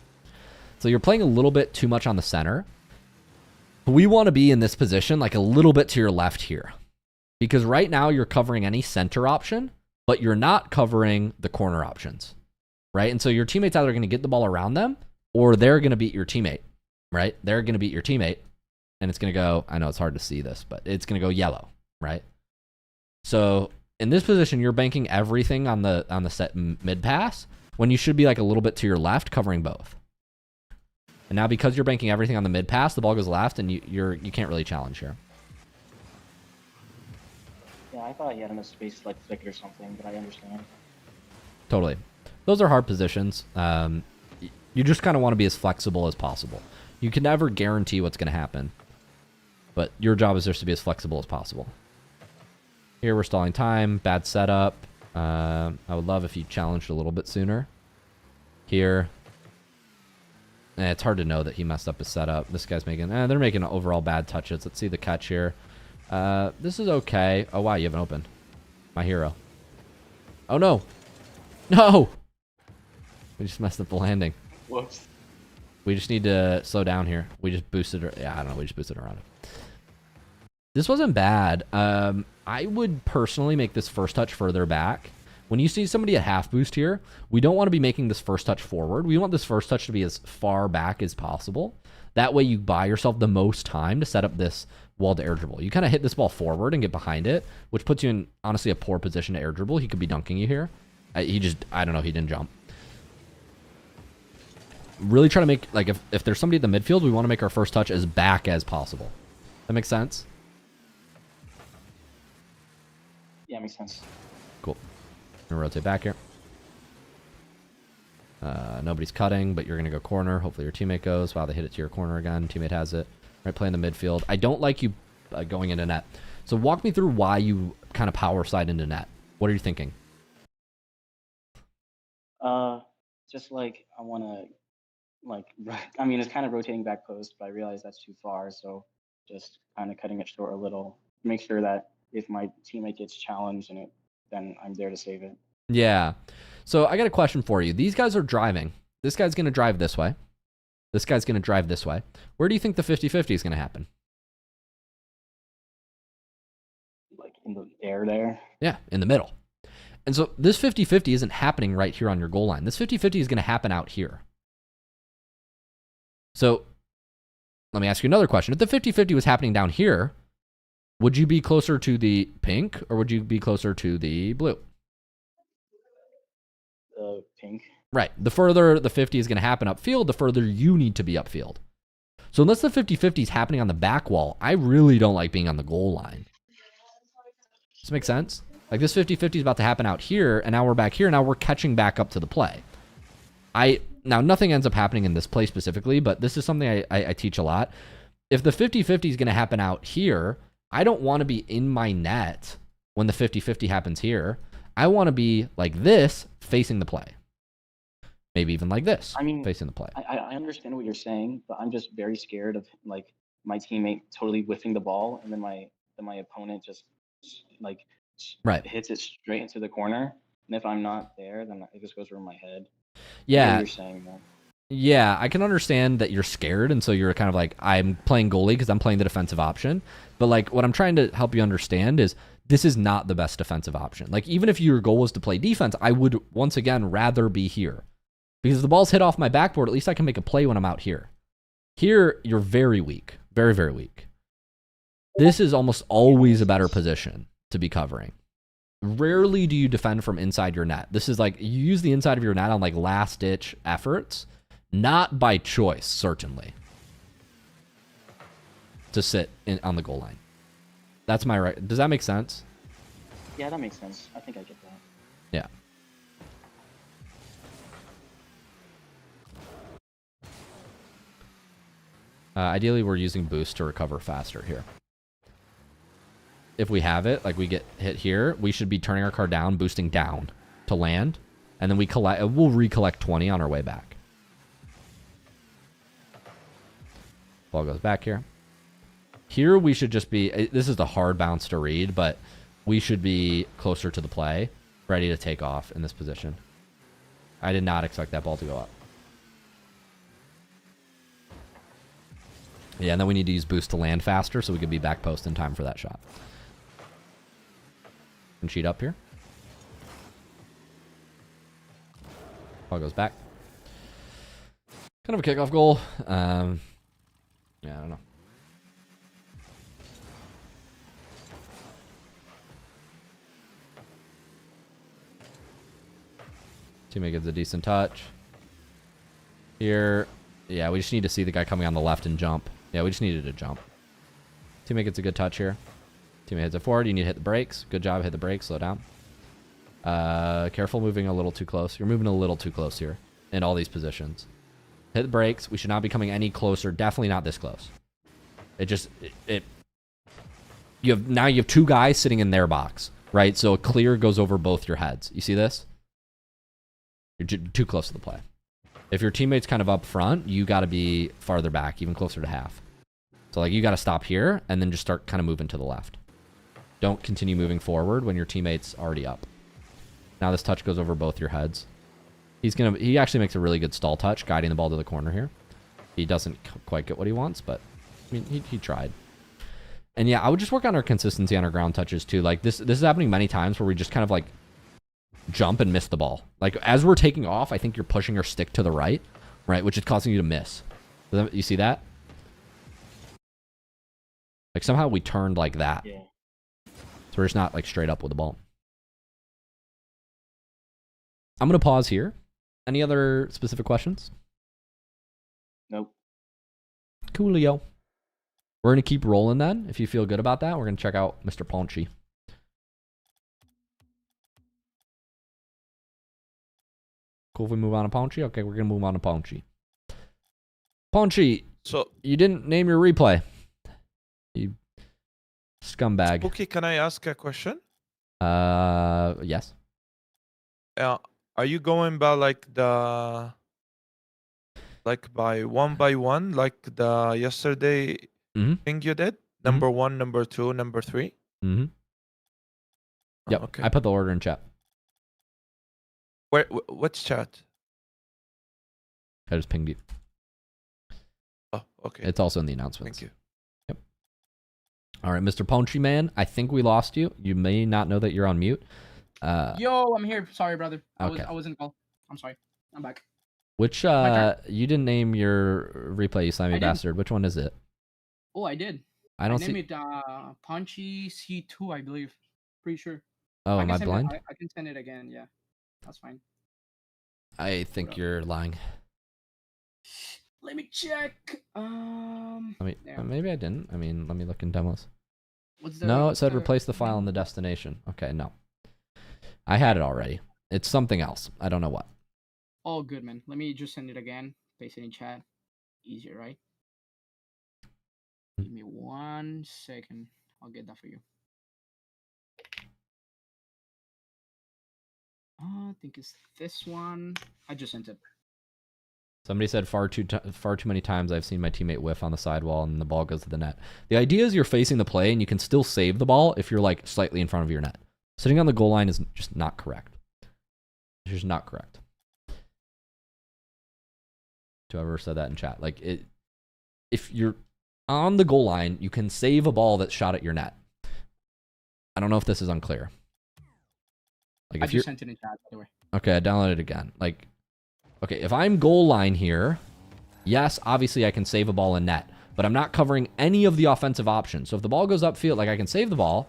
So you're playing a little bit too much on the center. We want to be in this position like a little bit to your left here. Because right now you're covering any center option, but you're not covering the corner options. Right? And so your teammate's either going to get the ball around them or they're going to beat your teammate. Right? They're going to beat your teammate. And it's going to go, I know it's hard to see this, but it's going to go yellow. Right? So in this position, you're banking everything on the set mid pass when you should be like a little bit to your left covering both. And now because you're banking everything on the mid pass, the ball goes left and you can't really challenge here. Yeah, I thought he had enough space to like flick it or something, but I understand. Totally. Those are hard positions. You just kind of want to be as flexible as possible. You can never guarantee what's going to happen, but your job is just to be as flexible as possible. Here we're stalling time. Bad setup. I would love if you challenged a little bit sooner. Here. It's hard to know that he messed up his setup. This guy's making... they're making overall bad touches. Let's see the catch here. This is okay. Oh, wow, you haven't opened. My hero. Oh, no. No! We just messed up the landing. Whoops. We just need to slow down here. We just boosted... Yeah, I don't know. We just boosted around it. This wasn't bad. I would personally make this first touch further back. When you see somebody at half boost here, we don't want to be making this first touch forward. We want this first touch to be as far back as possible. That way you buy yourself the most time to set up this wall to air dribble. You kind of hit this ball forward and get behind it, which puts you in, honestly, a poor position to air dribble. He could be dunking you here. I don't know, he didn't jump. Really try to make, like, if there's somebody in the midfield, we want to make our first touch as back as possible. That makes sense? Yeah, makes sense. Cool. Gonna rotate back here. Nobody's cutting, but you're gonna go corner. Hopefully your teammate goes. Wow, they hit it to your corner again. Teammate has it. Right, play in the midfield. I don't like you going into net. So walk me through why you kind of power slide into net. What are you thinking? Just like I want to, like, I mean, it's kind of rotating back post, but I realize that's too far. So just kind of cutting it short a little. Make sure that if my teammate gets challenged in it, then I'm there to save it. Yeah. So I got a question for you. These guys are driving. This guy's going to drive this way. This guy's going to drive this way. Where do you think the 50-50 is going to happen? Like in the air there? Yeah, in the middle. And so this 50-50 isn't happening right here on your goal line. This 50-50 is going to happen out here. So let me ask you another question. If the 50-50 was happening down here, would you be closer to the pink or would you be closer to the blue? The pink. Right. The further the 50 is going to happen upfield, the further you need to be upfield. So unless the 50-50 is happening on the back wall, I really don't like being on the goal line. Does this make sense? Like this 50-50 is about to happen out here, and now we're back here. Now we're catching back up to the play. Now nothing ends up happening in this play specifically, but this is something I teach a lot. If the 50-50 is going to happen out here, I don't want to be in my net when the 50-50 happens here. I want to be like this, facing the play. Maybe even like this, facing the play. I understand what you're saying, but I'm just very scared of like my teammate totally whiffing the ball, and then my opponent just like hits it straight into the corner. And if I'm not there, then it just goes over my head. Yeah. You're saying that. Yeah, I can understand that you're scared, and so you're kind of like, I'm playing goalie because I'm playing the defensive option. But like, what I'm trying to help you understand is this is not the best defensive option. Like, even if your goal was to play defense, I would once again rather be here. Because if the ball's hit off my backboard, at least I can make a play when I'm out here. Here, you're very weak. Very, very weak. This is almost always a better position to be covering. Rarely do you defend from inside your net. This is like, you use the inside of your net on like last-ditch efforts. Not by choice, certainly. To sit on the goal line. That's my right. Does that make sense? Yeah, that makes sense. I think I get that. Yeah. Ideally, we're using boost to recover faster here. If we have it, like we get hit here, we should be turning our card down, boosting down to land, and then we'll recollect 20 on our way back. Ball goes back here. Here we should just be, this is the hard bounce to read, but we should be closer to the play, ready to take off in this position. I did not expect that ball to go up. Yeah, and then we need to use boost to land faster so we could be back post in time for that shot. And cheat up here. Ball goes back. Kind of a kickoff goal. Yeah, I don't know. Teammate gets a decent touch. Here. Yeah, we just need to see the guy coming on the left and jump. Yeah, we just needed to jump. Teammate gets a good touch here. Teammate hits it forward. You need to hit the brakes. Good job. Hit the brakes. Slow down. Careful moving a little too close. You're moving a little too close here in all these positions. Hit the brakes. We should not be coming any closer. Definitely not this close. You have two guys sitting in their box, right? So a clear goes over both your heads. You see this? You're too close to the play. If your teammate's kind of up front, you got to be farther back, even closer to half. So like you got to stop here and then just start kind of moving to the left. Don't continue moving forward when your teammate's already up. Now this touch goes over both your heads. He actually makes a really good stall touch, guiding the ball to the corner here. He doesn't quite get what he wants, but I mean, he tried. And yeah, I would just work on our consistency on our ground touches too. Like this is happening many times where we just kind of like jump and miss the ball. Like as we're taking off, I think you're pushing your stick to the right, which is causing you to miss. You see that? Like somehow we turned like that. Yeah. So we're just not like straight up with the ball. I'm going to pause here. Any other specific questions? Nope. Coolio. We're going to keep rolling then. If you feel good about that, we're going to check out Mr. Ponchi. Cool if we move on to Ponchi? Okay, we're going to move on to Ponchi. Ponchi, So, you didn't name your replay. You scumbag. okay, can I ask a question? Yes. Are you going by by one, like the yesterday thing you did? Number 1, number 2, number 3? Mm-hmm. Yep. Okay. I put the order in chat. What's chat? I just pinged you. Oh, okay. It's also in the announcements. Thank you. Yep. All right, Mr. Ponchi Man, I think we lost you. You may not know that you're on mute. Yo, I'm here. Sorry, brother. Okay. I was in call. I'm sorry. I'm back. Which you didn't name your replay, you slimy bastard. Which one is it? Oh, I did. I don't see. Named it Punchy C2, I believe. Pretty sure. Oh, am I blind? I can send it again. Yeah, that's fine. I think you're lying. Let me check. Maybe I didn't. I mean, let me look in demos. What's the, No, it said replace the file in the destination. Okay, no. I had it already. It's something else. I don't know what. Oh, good, man. Let me just send it again. Paste it in chat. Easier, right? Give me 1 second. I'll get that for you. I think it's this one. I just sent it. Somebody said far too many times I've seen my teammate whiff on the sidewall and the ball goes to the net. The idea is you're facing the play and you can still save the ball if you're like slightly in front of your net. Sitting on the goal line is just not correct. It's just not correct. Whoever said that in chat, like if you're on the goal line, you can save a ball that's shot at your net. I don't know if this is unclear. Like I just sent it in chat, by the way. Okay, I downloaded it again. Like, okay, if I'm goal line here, yes, obviously I can save a ball in net, but I'm not covering any of the offensive options. So if the ball goes upfield, like I can save the ball,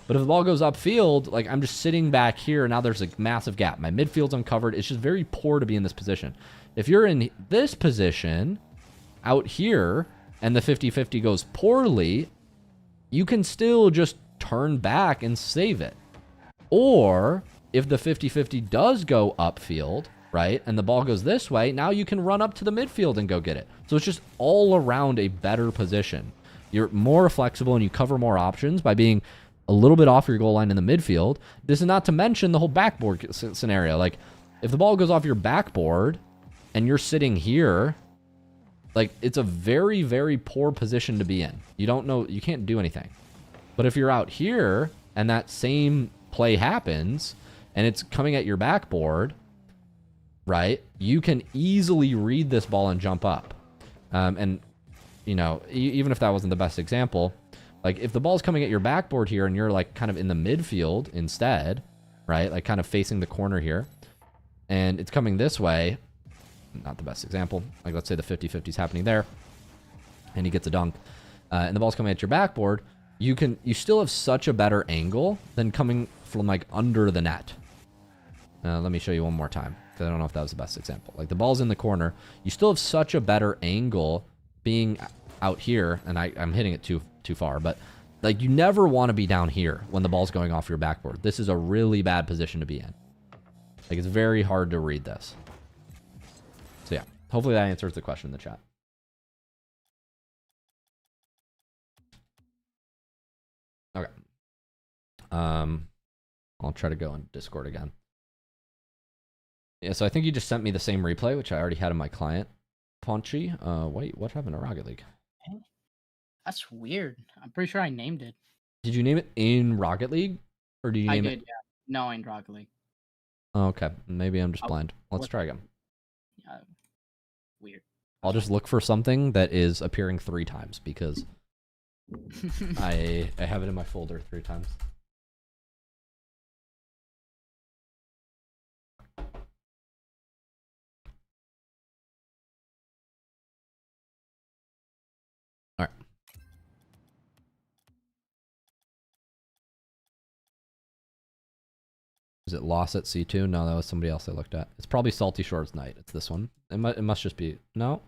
but if the ball goes upfield, like I'm just sitting back here, and now there's a massive gap. My midfield's uncovered. It's just very poor to be in this position. If you're in this position out here and the 50-50 goes poorly, you can still just turn back and save it. Or if the 50-50 does go upfield, right, and the ball goes this way, now you can run up to the midfield and go get it. So it's just all around a better position. You're more flexible and you cover more options by being a little bit off your goal line in the midfield. This is not to mention the whole backboard scenario. Like, if the ball goes off your backboard and you're sitting here, like, it's a very, very poor position to be in. You don't know, you can't do anything. But if you're out here and that same play happens and it's coming at your backboard, right, you can easily read this ball and jump up. And, you know, even if that wasn't the best example, like if the ball's coming at your backboard here and you're like kind of in the midfield instead, right, like kind of facing the corner here, and it's coming this way, not the best example, like let's say the 50-50 is happening there, and he gets a dunk, and the ball's coming at your backboard, you still have such a better angle than coming from like under the net. Let me show you one more time, because I don't know if that was the best example. Like the ball's in the corner, you still have such a better angle being out here, and I'm hitting it too far, but like you never want to be down here when the ball's going off your backboard. This is a really bad position to be in. Like it's very hard to read this. So yeah, hopefully that answers the question in the chat. Okay. I'll try to go in Discord again. Yeah, so I think you just sent me the same replay, which I already had in my client. Ponchi, wait, what happened to Rocket League? That's weird. I'm pretty sure I named it. Did you name it in Rocket League? Or do you name it? Yeah. No, in Rocket League. Oh, okay. Maybe I'm just blind. Let's try again. Weird. I'll just look for something that is appearing 3 times because I have it in my folder 3 times. All right. Is it Lost at C2? No, that was somebody else I looked at. It's probably Salty Shores Night. It's this one. It must just be... No?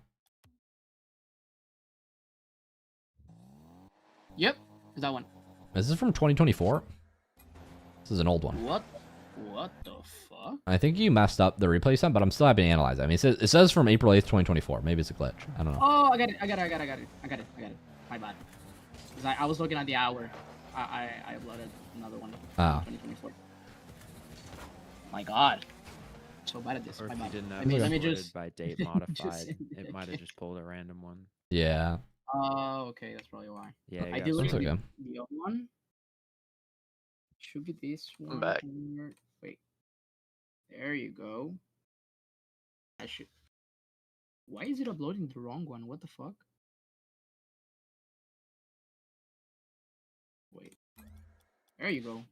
Yep. Is that one? Is this from 2024? This is an old one. What the fuck? I think you messed up the replay sent, but I'm still happy to analyze it. I mean, it says from April 8th, 2024. Maybe it's a glitch. I don't know. Oh, I got it. My bad. Because I was looking at the hour. I uploaded another one. 2024. My god. So bad at this. Or my if bad. you didn't have Let me it just by date modified, it might have just pulled a random one. Yeah. Oh, okay. That's probably why. Yeah, I you did got look okay. at the other one. Should be this one. I'm back. Here. Wait. There you go. I should. Why is it uploading the wrong one? What the fuck? Wait. There you go.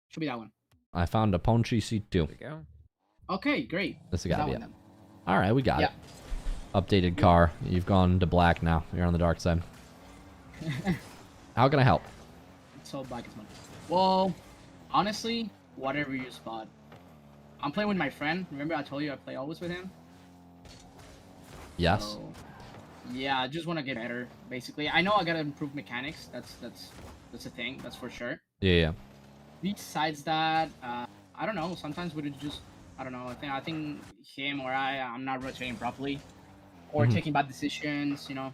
Should be that one. I found a Ponchi There C2. we go. Okay, great. This has That got to be one it. then. All right, we got Yeah. it. Updated car. You've gone to black now. You're on the dark side. How can I help? It's so black as mud. Well, honestly, whatever you spot. I'm playing with my friend. Remember I told you I play always with him? Yes. So, yeah, I just want to get better. Basically, I know I gotta improve mechanics. That's a thing. That's for sure. Yeah. Besides that, I don't know. Sometimes we just, I don't know. I think him or I'm not rotating properly, or taking bad decisions. You know.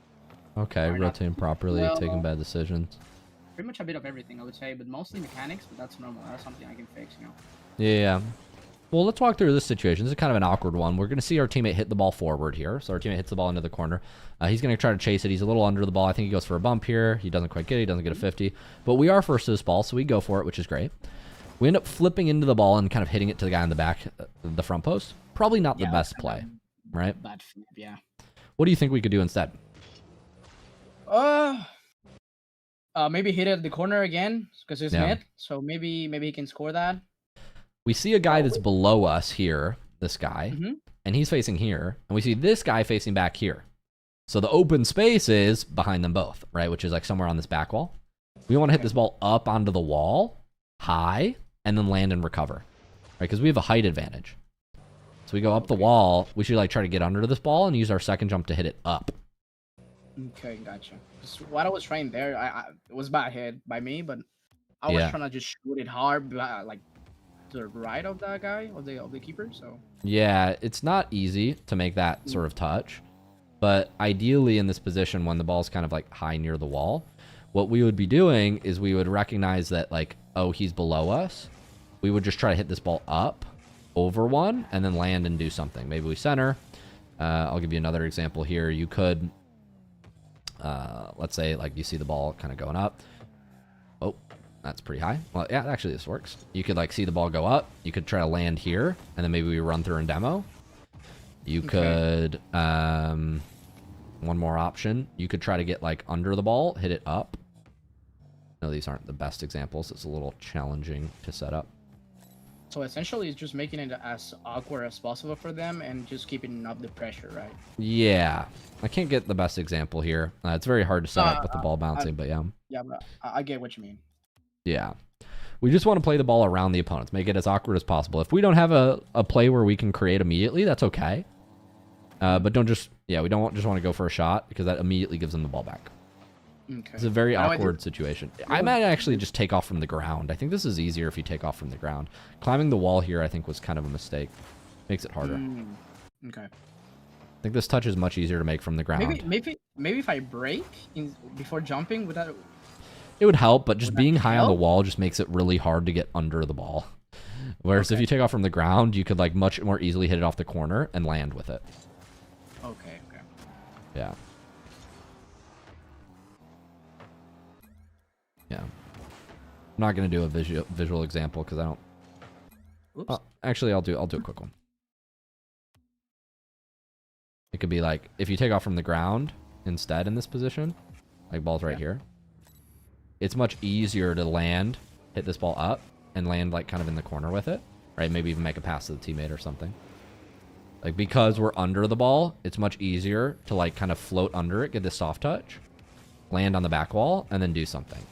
Okay, Or not rotating properly, well. taking bad decisions. Pretty much a bit of everything, I would say, but mostly mechanics. But that's normal. That's something I can fix. You know. Yeah. Well, let's walk through this situation. This is kind of an awkward one. We're going to see our teammate hit the ball forward here. So our teammate hits the ball into the corner. He's going to try to chase it. He's a little under the ball. I think he goes for a bump here. He doesn't quite get it. He doesn't get a 50. But we are first to this ball, so we go for it, which is great. We end up flipping into the ball and kind of hitting it to the guy in the back, the front post. Probably not the best play, right? Bad flip, yeah. What do you think we could do instead? Maybe hit it at the corner again because it's mid. So maybe he can score that. We see a guy that's below us here, this guy, and he's facing here, and we see this guy facing back here. So the open space is behind them both, right? Which is like somewhere on this back wall. We want to hit this ball up onto the wall, high, and then land and recover, right? Because we have a height advantage. So we go up the wall. We should like try to get under this ball and use our second jump to hit it up. Okay, gotcha. What I was trying there, it was bad hit by me, but I was trying to just shoot it hard, like to the right of that guy, of the keeper. So yeah, it's not easy to make that sort of touch, but ideally in this position when the ball's kind of like high near the wall, what we would be doing is we would recognize that like, oh, he's below us. We would just try to hit this ball up over one and then land and do something. Maybe we center. I'll give you another example here. You could, let's say like you see the ball kind of going up. Oh, that's pretty high. Well, yeah, actually this works. You could like see the ball go up. You could try to land here and then maybe we run through and demo. You could, one more option. You could try to get like under the ball, hit it up. No, these aren't the best examples. It's a little challenging to set up. So essentially, it's just making it as awkward as possible for them and just keeping up the pressure, right? Yeah. I can't get the best example here. It's very hard to set up with the ball bouncing, but yeah. Yeah, but I get what you mean. Yeah. We just want to play the ball around the opponents, make it as awkward as possible. If we don't have a play where we can create immediately, that's okay. But don't just, we don't just want to go for a shot because that immediately gives them the ball back. Okay. It's a very awkward situation. I might actually just take off from the ground. I think this is easier if you take off from the ground. Climbing the wall here, I think, was kind of a mistake. Makes it harder. Okay. I think this touch is much easier to make from the ground. Maybe if I break before jumping, would that? It would help, but just being high on the wall just makes it really hard to get under the ball. Whereas if you take off from the ground, you could like much more easily hit it off the corner and land with it. Okay. Yeah. Yeah. I'm not gonna do a visual example because I don't. Oops. Actually, I'll do a quick one. It could be like if you take off from the ground instead in this position, like ball's right here. It's much easier to land, hit this ball up, and land like kind of in the corner with it, right? Maybe even make a pass to the teammate or something. Like because we're under the ball, it's much easier to like kind of float under it, get this soft touch, land on the back wall, and then do something.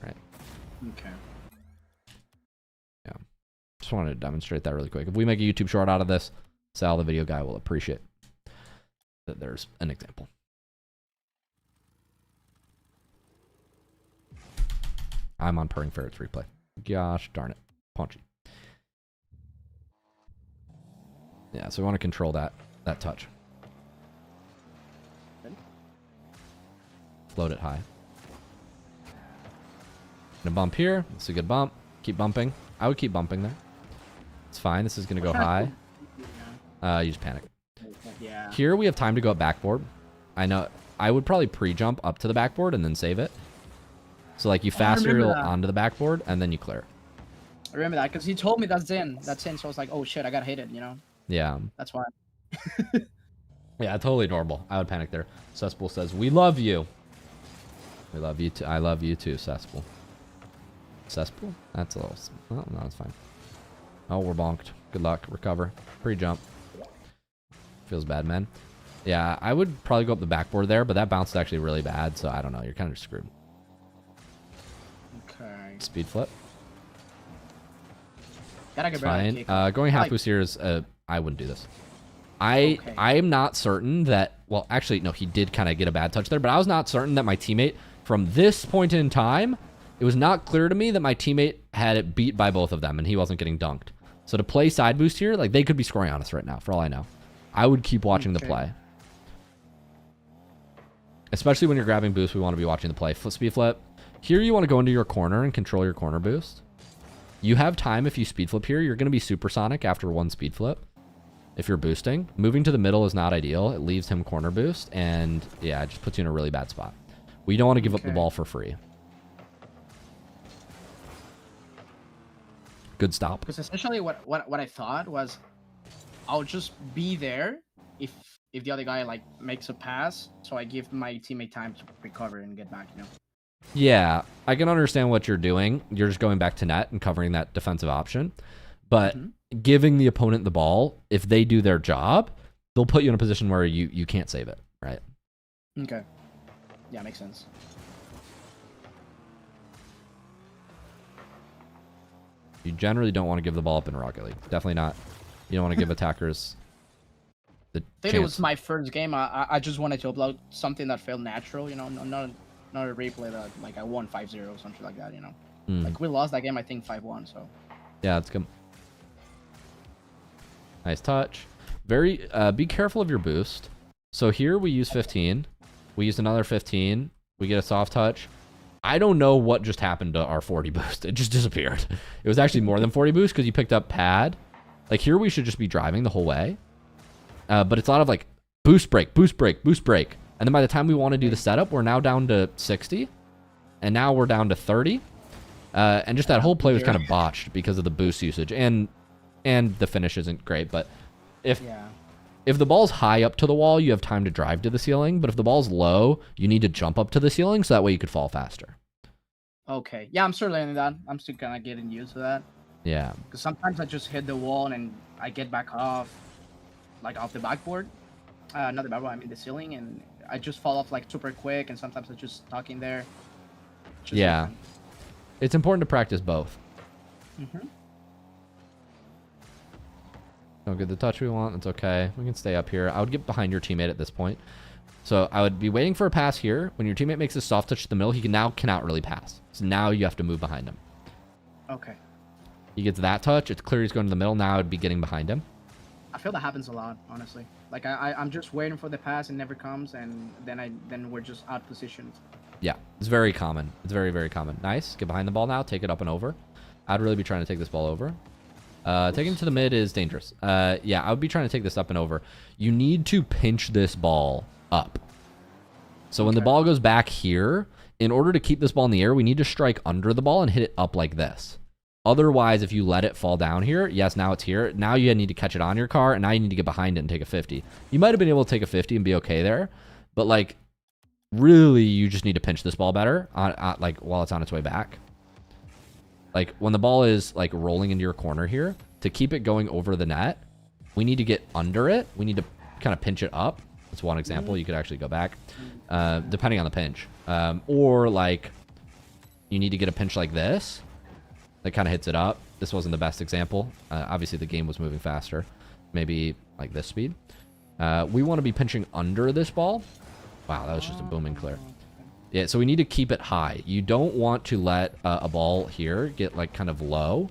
Right. Okay. Yeah. Just wanted to demonstrate that really quick. If we make a YouTube short out of this, Sal, the video guy, will appreciate that there's an example. I'm on Purring Ferret's replay. Gosh darn it. Paunchy. Yeah, so we want to control that touch. Float it high. Gonna bump here. It's a good bump. Keep bumping. I would keep bumping there. It's fine. This is gonna go high. You just panic. Yeah. Here we have time to go up backboard. I know. I would probably pre-jump up to the backboard and then save it. So like you fast aerial onto the backboard and then you clear. I remember that because he told me that's in. So I was like, oh shit, I gotta hit it, you know? Yeah. That's why. Yeah, totally normal. I would panic there. Cesspool says, we love you. We love you too. I love you too, Cesspool. Cesspool? That's a little... Oh, no, it's fine. Oh, we're bonked. Good luck. Recover. Pre-jump. Feels bad, man. Yeah, I would probably go up the backboard there, but that bounced actually really bad, so I don't know. You're kind of screwed. Okay. Speed flip. Gotta get It's fine. Going half boost here is... I wouldn't do this. I am not certain that, well, actually, no, he did kind of get a bad touch there, but I was not certain that my teammate, from this point in time, it was not clear to me that my teammate had it beat by both of them and he wasn't getting dunked. So to play side boost here, like they could be scoring on us right now, for all I know. I would keep watching the play. Especially when you're grabbing boost, we want to be watching the play. Speed flip. Here you want to go into your corner and control your corner boost. You have time if you speed flip here. You're going to be supersonic after one speed flip. If you're boosting, moving to the middle is not ideal. It leaves him corner boost, and yeah, it just puts you in a really bad spot. We don't want to give up the ball for free. Good stop. Because essentially what I thought was I'll just be there if the other guy like makes a pass, so I give my teammate time to recover and get back, you know. Yeah, I can understand what you're doing. You're just going back to net and covering that defensive option. But giving the opponent the ball, if they do their job, they'll put you in a position where you can't save it, right? Okay. Yeah, makes sense. You generally don't want to give the ball up in Rocket League. Definitely not. You don't want to give attackers the I think chance. it was my first game. I just wanted to upload something that felt natural, you know, not a replay that like I won 5-0 or something like that, you know. Like we lost that game, I think 5-1. So. Yeah, it's good. Nice touch. Very. Be careful of your boost. So here we use 15. We used another 15. We get a soft touch. I don't know what just happened to our 40 boost. It just disappeared. It was actually more than 40 boost because you picked up pad. Like here we should just be driving the whole way. But it's a lot of like boost break, boost break, boost break. And then by the time we want to do the setup, we're now down to 60. And now we're down to 30. And just that whole play was kind of botched because of the boost usage. And the finish isn't great. But if the ball's high up to the wall, you have time to drive to the ceiling. But if the ball's low, you need to jump up to the ceiling so that way you could fall faster. Okay. Yeah, I'm still learning that. I'm still kind of getting used to that. Yeah. Because sometimes I just hit the wall and then I get back off the backboard. Not the backboard, I mean the ceiling. And I just fall off like super quick. And sometimes I just stuck in there. Yeah. It's important to practice both. Don't get the touch we want. It's okay. We can stay up here. I would get behind your teammate at this point. So I would be waiting for a pass here. When your teammate makes a soft touch to the middle, he cannot really pass. So now you have to move behind him. Okay. He gets that touch. It's clear he's going to the middle. Now I would be getting behind him. I feel that happens a lot, honestly. Like I'm just waiting for the pass and never comes, and then we're just out positioned. Yeah, it's very common. It's very, very common. Nice. Get behind the ball now. Take it up and over. I'd really be trying to take this ball over. Taking it to the mid is dangerous. Yeah, I would be trying to take this up and over. You need to pinch this ball up. So when the ball goes back here, in order to keep this ball in the air, we need to strike under the ball and hit it up like this. Otherwise, if you let it fall down here, yes, now it's here. Now you need to catch it on your car, and now you need to get behind it and take a 50. You might have been able to take a 50 and be okay there, but like, really, you just need to pinch this ball better like while it's on its way back. Like when the ball is like rolling into your corner here, to keep it going over the net, we need to get under it. We need to kind of pinch it up. That's one example. You could actually go back, depending on the pinch. Or like you need to get a pinch like this that kind of hits it up. This wasn't the best example. Obviously the game was moving faster. Maybe like this speed. We want to be pinching under this ball. Wow, that was just a booming clear. Yeah, so we need to keep it high. You don't want to let a ball here get like kind of low.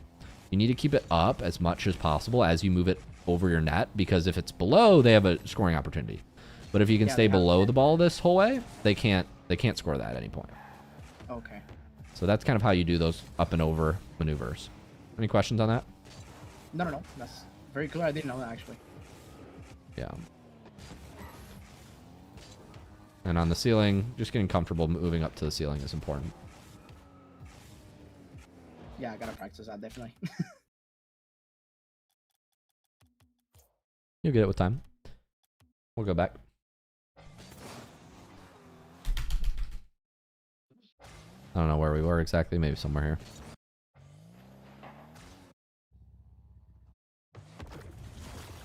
You need to keep it up as much as possible as you move it over your net, because if it's below, they have a scoring opportunity. But if you can stay below the ball this whole way, they can't score that at any point. Okay. So that's kind of how you do those up and over maneuvers. Any questions on that? No. That's very clear. I didn't know that actually. Yeah. And on the ceiling, just getting comfortable moving up to the ceiling is important. Yeah, I gotta practice that, definitely. You'll get it with time. We'll go back. I don't know where we were exactly. Maybe somewhere here.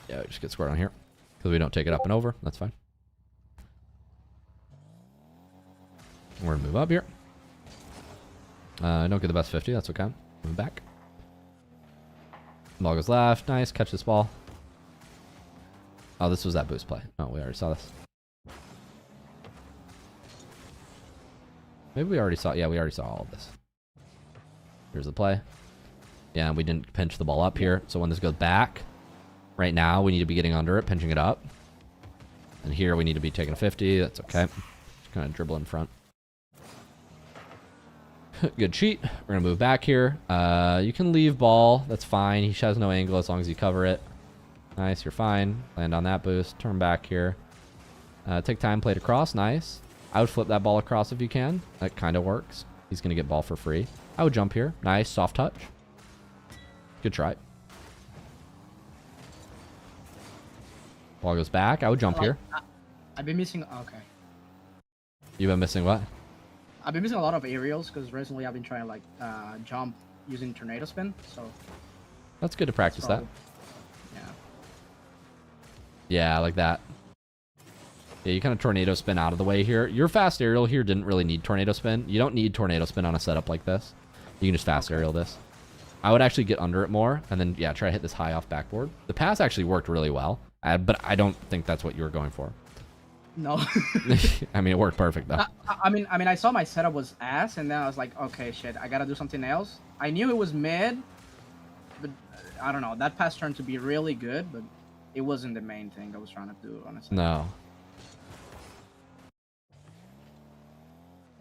Yeah, we just get squared on here. Because we don't take it up and over. That's fine. We're going to move up here. Don't get the best 50. That's okay. Move back. Ball goes left. Nice. Catch this ball. Oh, this was that boost play. Oh, we already saw this. Maybe we already saw. Yeah, we already saw all of this. Here's the play. Yeah, we didn't pinch the ball up here. So when this goes back, right now we need to be getting under it, pinching it up. And here we need to be taking a 50. That's okay. Just kind of dribble in front. Good cheat. We're going to move back here. You can leave ball. That's fine. He has no angle as long as you cover it. Nice. You're fine. Land on that boost. Turn back here. Take time. Play it across. Nice. I would flip that ball across if you can. That kind of works. He's going to get ball for free. I would jump here. Nice. Soft touch. Good try. Ball goes back. I would jump here. I've been missing... Okay. You've been missing what? I've been missing a lot of aerials because recently I've been trying to like jump using tornado spin. So that's good to practice that. Yeah. Yeah, like that. Yeah, you kind of tornado spin out of the way here. Your fast aerial here didn't really need tornado spin. You don't need tornado spin on a setup like this. You can just fast aerial this. I would actually get under it more and then, yeah, try to hit this high off backboard. The pass actually worked really well, but I don't think that's what you were going for. No. I mean, it worked perfect, though. I mean, I saw my setup was ass, and then I was like, okay, shit, I gotta do something else. I knew it was mid, but I don't know. That pass turned to be really good, but it wasn't the main thing I was trying to do, honestly. No.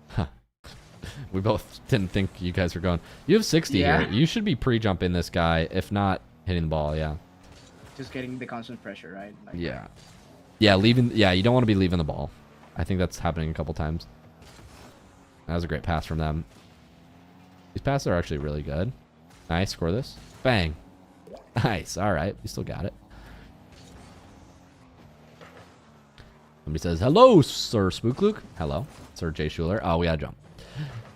Huh. We both didn't think you guys were going. You have 60 here. You should be pre-jumping this guy, if not hitting the ball, yeah. Just getting the constant pressure, right? Like, yeah. Yeah, leaving. Yeah, you don't want to be leaving the ball. I think that's happening a couple times. That was a great pass from them. These passes are actually really good. Nice, score this. Bang. Nice. All right, we still got it. Somebody says, hello, Sir Spookluke. Hello, Sir Jay Schuler. Oh, we gotta jump.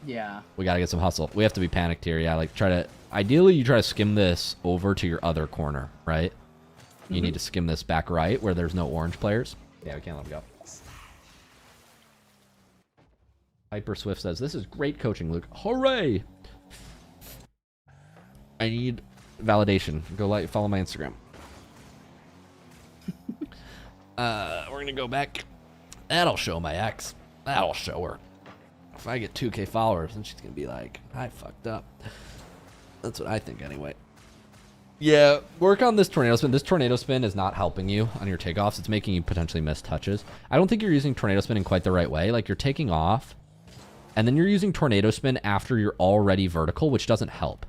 Yeah. We gotta get some hustle. We have to be panicked here. Yeah, like try to. Ideally, you try to skim this over to your other corner, right? You need to skim this back right where there's no orange players. Yeah, we can't let him go. Hyper Swift says, this is great coaching, Luke. Hooray! I need validation. Go follow my Instagram. We're going to go back. That'll show my ex. That'll show her. If I get 2K followers, then she's going to be like, I fucked up. That's what I think anyway. Yeah, work on this tornado spin. This tornado spin is not helping you on your takeoffs. It's making you potentially miss touches. I don't think you're using tornado spin in quite the right way. Like, you're taking off, and then you're using tornado spin after you're already vertical, which doesn't help.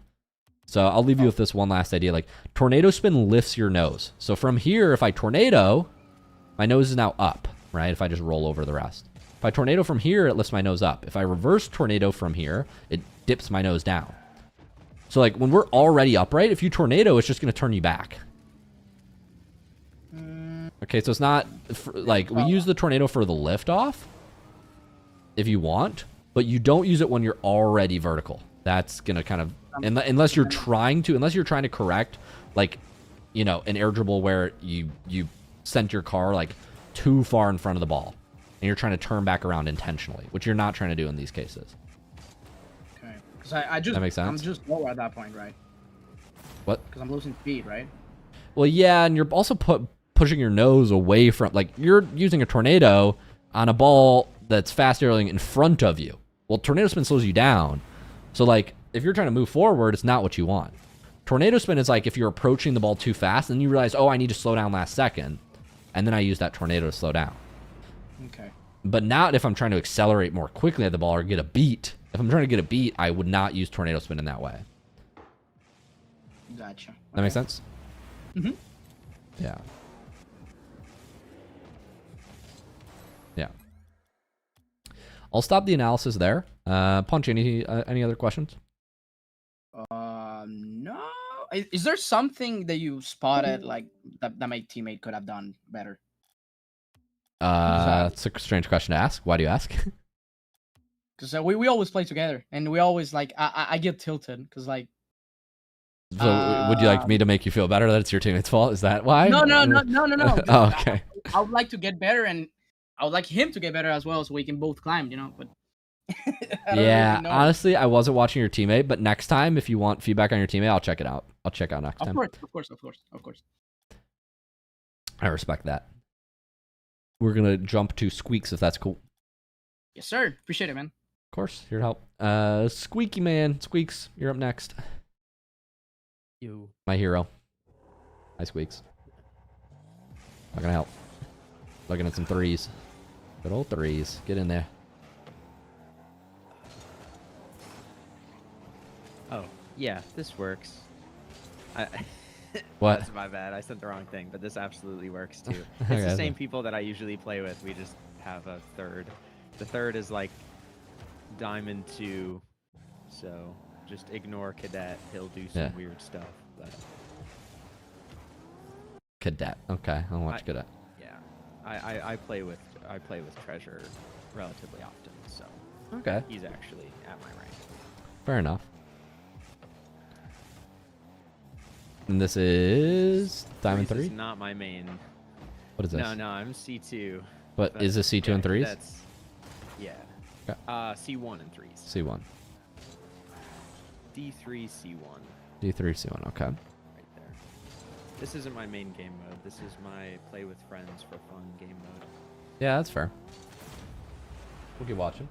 So I'll leave you with this one last idea. Like, tornado spin lifts your nose. So from here, if I tornado, my nose is now up, right? If I just roll over the rest. If I tornado from here, it lifts my nose up. If I reverse tornado from here, it dips my nose down. So, like, when we're already upright, if you tornado, it's just going to turn you back. Okay, so it's not, like, we use the tornado for the lift off, if you want, but you don't use it when you're already vertical. That's going to kind of, unless you're trying to correct, like, you know, an air dribble where you sent your car, like, too far in front of the ball, and you're trying to turn back around intentionally, which you're not trying to do in these cases. I just, that makes sense. I'm just lower at that point, right? What? Because I'm losing speed, right? Well, yeah, and you're also pushing your nose away from, like, you're using a tornado on a ball that's fast aerialing in front of you. Well, tornado spin slows you down. So, like, if you're trying to move forward, it's not what you want. Tornado spin is like if you're approaching the ball too fast and you realize, oh, I need to slow down last second. And then I use that tornado to slow down. Okay. But not if I'm trying to accelerate more quickly at the ball or get a beat. If I'm trying to get a beat, I would not use tornado spin in that way. Gotcha. That makes sense? Mm-hmm. Yeah. Yeah. I'll stop the analysis there. Punch, any other questions? No. Is there something that you spotted like that my teammate could have done better? That's a strange question to ask. Why do you ask? Because we always play together, and we always like I get tilted because like. So would you like me to make you feel better that it's your teammate's fault? Is that why? No. Oh, okay. I would like to get better, and I would like him to get better as well, so we can both climb. You know, but. Yeah, really know. honestly, I wasn't watching your teammate, but next time, if you want feedback on your teammate, I'll check it out. I'll check out next time. Of course. I respect that. We're going to jump to Squeaks if that's cool. Yes, sir. Appreciate it, man. Of course, here to help. Squeaky Man. Squeaks, you're up next. You. My hero. Hi, Squeaks. Not gonna help. Looking at some threes. Good old threes. Get in there. Oh, yeah, this works. What? That's my bad. I said the wrong thing, but this absolutely works too. It's Okay, the same people that I usually play with. We just have a third. The third is like Diamond 2, so just ignore Cadet. He'll do some weird stuff. But Cadet. Okay, I'll watch Cadet. yeah, I play with Treasure relatively often, so Okay, he's actually at my rank. fair enough. And this is Diamond Threes 3? is not my main. What is this? No, I'm C2. But is this C2 and 3s? That's yeah. Okay. C1 and 3s. C1. D3 C1. D3, C1, okay. Right there. This isn't my main game mode. This is my play with friends for fun game mode. Yeah, that's fair. We'll keep watching.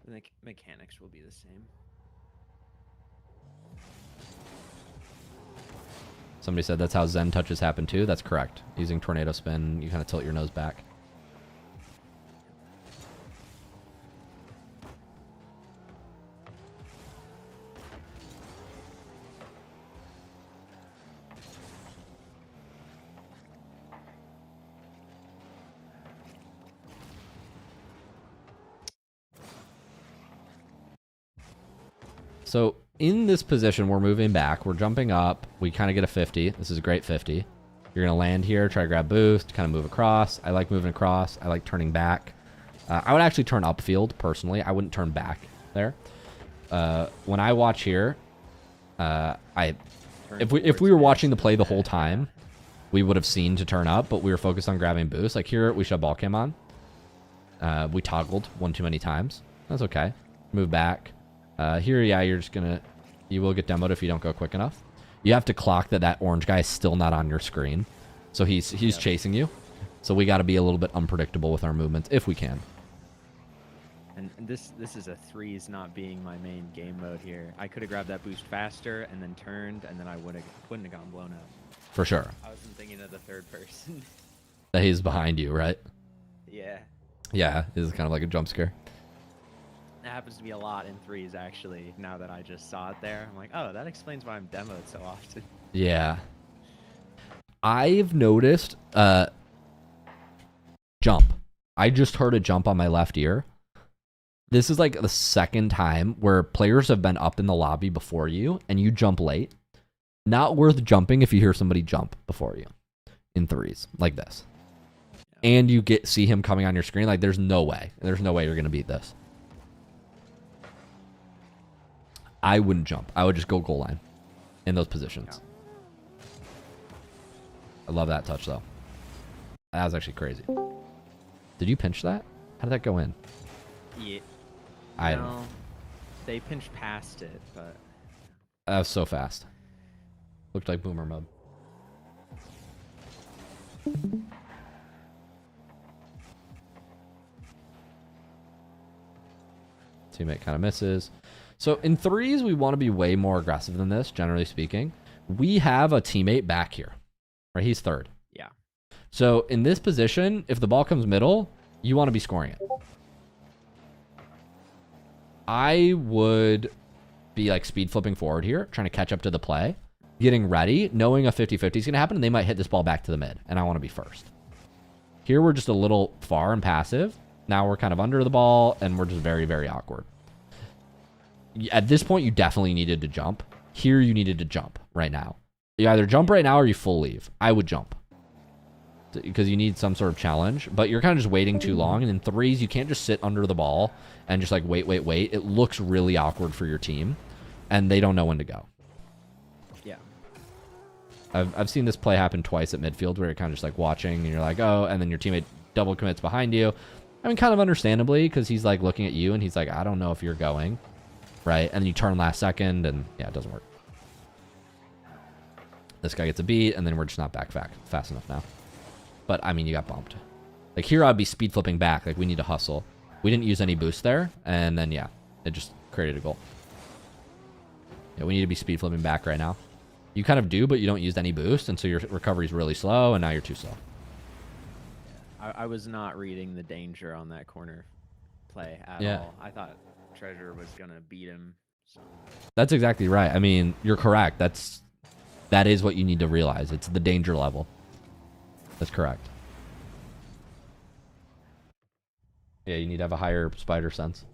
The mechanics will be the same. Somebody said that's how Zen touches happen too. That's correct. Using Tornado Spin, you kind of tilt your nose back. So in this position, we're moving back. We're jumping up. We kind of get a 50. This is a great 50. You're going to land here, try to grab boost, kind of move across. I like moving across. I like turning back. I would actually turn upfield, personally. I wouldn't turn back there. When I watch here, if we were watching the play the whole time, we would have seen to turn up, but we were focused on grabbing boost. Like here, we should have ball cam on. We toggled one too many times. That's okay. Move back. Here, yeah, you will get demoed if you don't go quick enough. You have to clock that orange guy is still not on your screen. So he's chasing you. So we got to be a little bit unpredictable with our movements if we can. And this is a threes not being my main game mode here. I could have grabbed that boost faster and then turned, and then I wouldn't have gotten blown up. For sure. I wasn't thinking of the third person. That he's behind you, right? Yeah. Yeah, this is kind of like a jump scare. That happens to me a lot in threes, actually, now that I just saw it there. I'm like, oh, that explains why I'm demoed so often. Yeah. I've noticed jump. I just heard a jump on my left ear. This is like the second time where players have been up in the lobby before you and you jump late. Not worth jumping if you hear somebody jump before you in threes like this. Yeah. And you see him coming on your screen. Like there's no way. There's no way you're going to beat this. I wouldn't jump. I would just go goal line in those positions. Yeah. I love that touch though. That was actually crazy. Did you pinch that? How did that go in? Yeah. I don't know. They pinched past it, but that was so fast. Looked like boomer mode. Teammate kind of misses. So in threes, we want to be way more aggressive than this, generally speaking. We have a teammate back here, right? He's third. Yeah. So in this position, if the ball comes middle, you want to be scoring it. I would be like speed flipping forward here, trying to catch up to the play, getting ready, knowing a 50-50 is going to happen, and they might hit this ball back to the mid, and I want to be first. Here, we're just a little far and passive. Now we're kind of under the ball, and we're just very, very awkward. At this point, you definitely needed to jump. Here, you needed to jump right now. You either jump right now or you full leave. I would jump because you need some sort of challenge, but you're kind of just waiting too long. And in threes, you can't just sit under the ball and just like wait. It looks really awkward for your team, and they don't know when to go. Yeah. I've seen this play happen twice at midfield where you're kind of just like watching and you're like, oh, and then your teammate double commits behind you. I mean, kind of understandably, because he's like looking at you and he's like, I don't know if you're going. Right? And then you turn last second and yeah, it doesn't work. This guy gets a beat, and then we're just not back fast enough now. But, I mean, you got bumped. Like, here I'd be speed flipping back. Like, we need to hustle. We didn't use any boost there, and then, yeah, it just created a goal. Yeah, we need to be speed flipping back right now. You kind of do, but you don't use any boost, and so your recovery is really slow, and now you're too slow. I was not reading the danger on that corner play at all. I thought Treasure was going to beat him. So. That's exactly right. I mean, you're correct. That is what you need to realize. It's the danger level. That's correct. Yeah, you need to have a higher spider sense.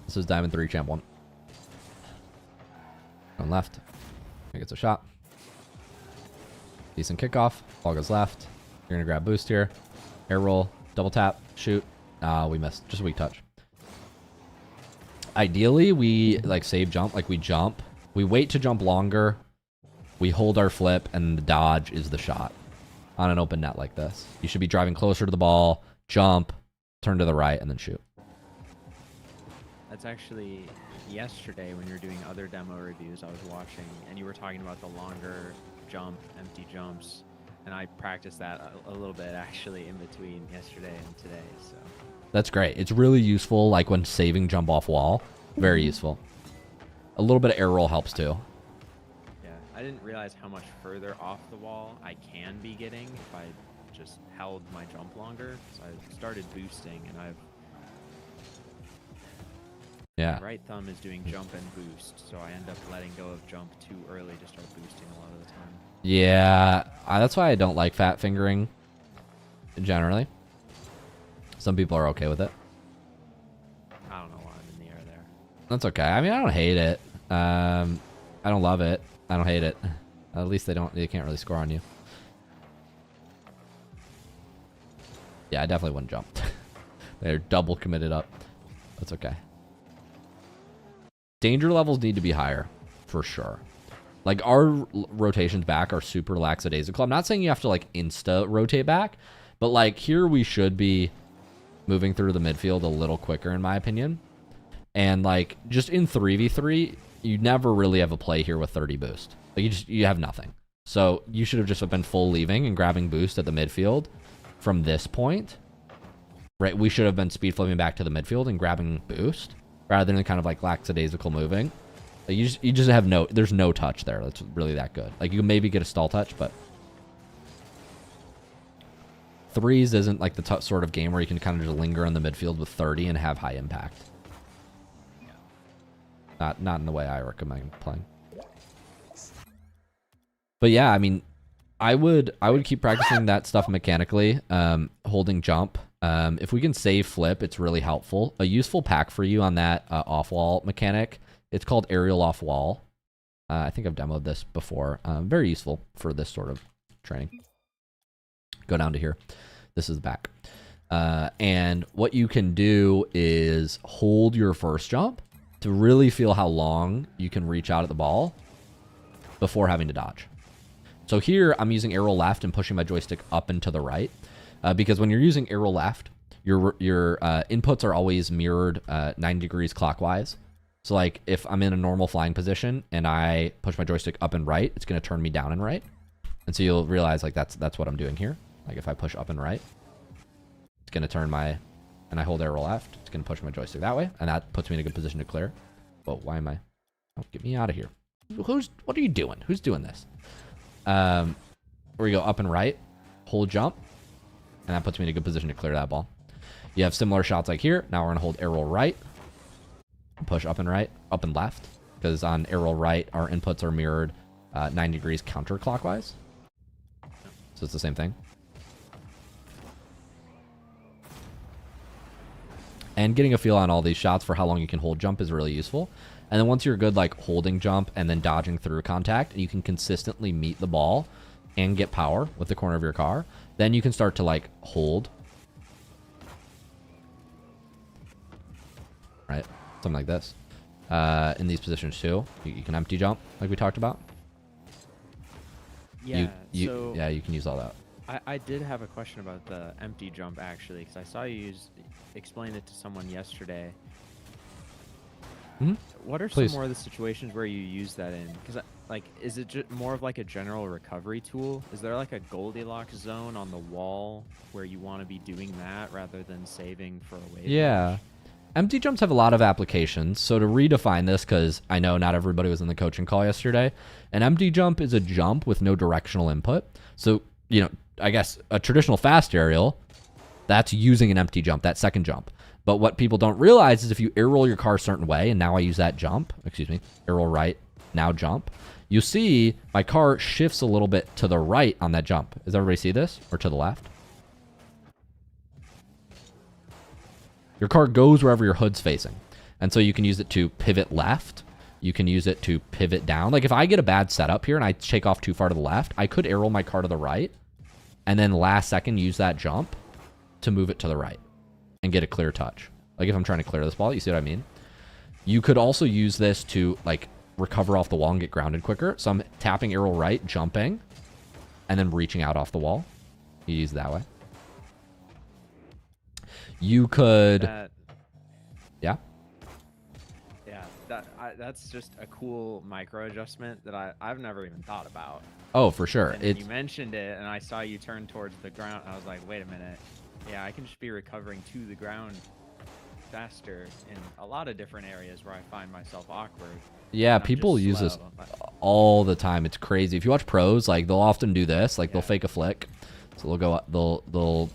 This is Diamond 3, Champ 1. Going left. He gets a shot. Decent kickoff. Ball goes left. You're going to grab boost here. Air roll. Double tap. Shoot. We missed. Just a weak touch. Ideally, we like save jump. Like we jump. We wait to jump longer. We hold our flip, and the dodge is the shot. On an open net like this. You should be driving closer to the ball, jump, turn to the right, and then shoot. That's actually yesterday when you were doing other demo reviews I was watching, and you were talking about the longer jump, empty jumps, and I practiced that a little bit actually in between yesterday and today. So that's great. It's really useful, like when saving jump off wall. Very useful. A little bit of air roll helps too. I didn't realize how much further off the wall I can be getting if I just held my jump longer. So I started boosting, and my right thumb is doing jump and boost, so I end up letting go of jump too early to start boosting a lot of the time. Yeah, that's why I don't like fat fingering generally. Some people are okay with it. I don't know why I'm in the air there. That's okay. I mean, I don't hate it. I don't love it. I don't hate it. At least they can't really score on you. Yeah, I definitely wouldn't jump. They're double committed up. That's okay. Danger levels need to be higher, for sure. Like, our rotations back are super lackadaisical. I'm not saying you have to, like, insta-rotate back, but, like, here we should be moving through the midfield a little quicker, in my opinion. And, like, just in 3v3... you never really have a play here with 30 boost. Like you have nothing. So you should have just been full leaving and grabbing boost at the midfield from this point. Right? We should have been speed flipping back to the midfield and grabbing boost rather than kind of like lackadaisical moving. Like you just have there's no touch there. That's really that good. Like you can maybe get a stall touch, but threes isn't like the sort of game where you can kind of just linger in the midfield with 30 and have high impact. Not in the way I recommend playing. But yeah, I mean, I would keep practicing that stuff mechanically, holding jump. If we can save flip, it's really helpful. A useful pack for you on that off-wall mechanic, it's called aerial off-wall. I think I've demoed this before. Very useful for this sort of training. Go down to here. This is the back. And what you can do is hold your first jump to really feel how long you can reach out at the ball before having to dodge. So here I'm using arrow left and pushing my joystick up and to the right because when you're using arrow left, your inputs are always mirrored 90 degrees clockwise. So like if I'm in a normal flying position and I push my joystick up and right, it's going to turn me down and right. And so you'll realize like that's what I'm doing here. Like if I push up and right, it's going to turn my... and I hold arrow left, it's going to push my joystick that way, and that puts me in a good position to clear. Whoa, why am I... oh, get me out of here. What are you doing? Who's doing this? Where we go up and right, hold jump, and that puts me in a good position to clear that ball. You have similar shots like here. Now we're going to hold arrow right, push up and right, up and left, because on arrow right, our inputs are mirrored 9 degrees counterclockwise. So it's the same thing. And getting a feel on all these shots for how long you can hold jump is really useful. And then once you're good, like holding jump and then dodging through contact, and you can consistently meet the ball and get power with the corner of your car, then you can start to like hold. Right? Something like this. In these positions too. You can empty jump like we talked about. Yeah, yeah, you can use all that. I did have a question about the empty jump actually, because I saw you explain it to someone yesterday. What are Please. some more of the situations where you use that in? Because, like, is it more of like a general recovery tool? Is there like a Goldilocks zone on the wall where you want to be doing that rather than saving for a wave? Yeah. Empty jumps have a lot of applications. So to redefine this, because I know not everybody was in the coaching call yesterday, an empty jump is a jump with no directional input. So, you know, I guess a traditional fast aerial, that's using an empty jump, that second jump. But what people don't realize is if you air roll your car a certain way, and now I use that jump, air roll right, now jump, you see my car shifts a little bit to the right on that jump. Does everybody see this? Or to the left? Your car goes wherever your hood's facing. And so you can use it to pivot left. You can use it to pivot down. Like if I get a bad setup here and I take off too far to the left, I could air roll my car to the right and then last second use that jump to move it to the right and get a clear touch. Like if I'm trying to clear this ball, you see what I mean? You could also use this to like recover off the wall and get grounded quicker. So I'm tapping air roll right, jumping, and then reaching out off the wall. You use it that way. You could... Yeah? Yeah, that's just a cool micro adjustment that I've never even thought about. Oh, for sure. And then you mentioned it, and I saw you turn towards the ground, and I was like, wait a minute. Yeah, I can just be recovering to the ground faster in a lot of different areas where I find myself awkward. Yeah, people use this all the time. It's crazy. If you watch pros, like they'll often do this. Like they'll fake a flick. So they'll go up, they'll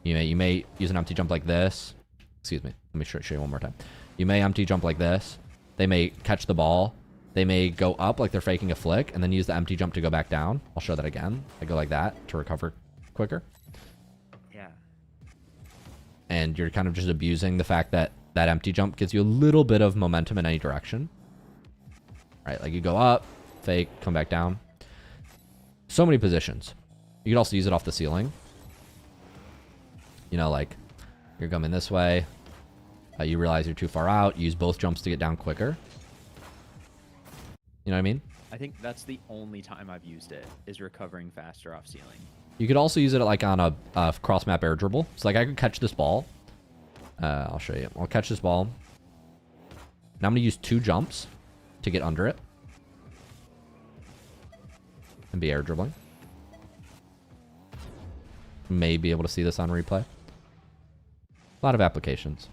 you may use an empty jump like this. Excuse me. Let me show you one more time. You may empty jump like this. They may catch the ball. They may go up like they're faking a flick and then use the empty jump to go back down. I'll show that again. I go like that to recover quicker. Yeah. And you're kind of just abusing the fact that that empty jump gives you a little bit of momentum in any direction. Right, like you go up, fake, come back down. So many positions. You could also use it off the ceiling. You know, like you're coming this way. You realize you're too far out. Use both jumps to get down quicker. You know what I mean? I think that's the only time I've used it, is recovering faster off ceiling. You could also use it like on a cross map air dribble. So like I could catch this ball. I'll show you. I'll catch this ball. Now I'm going to use 2 jumps to get under it. And be air dribbling. May be able to see this on replay. A lot of applications.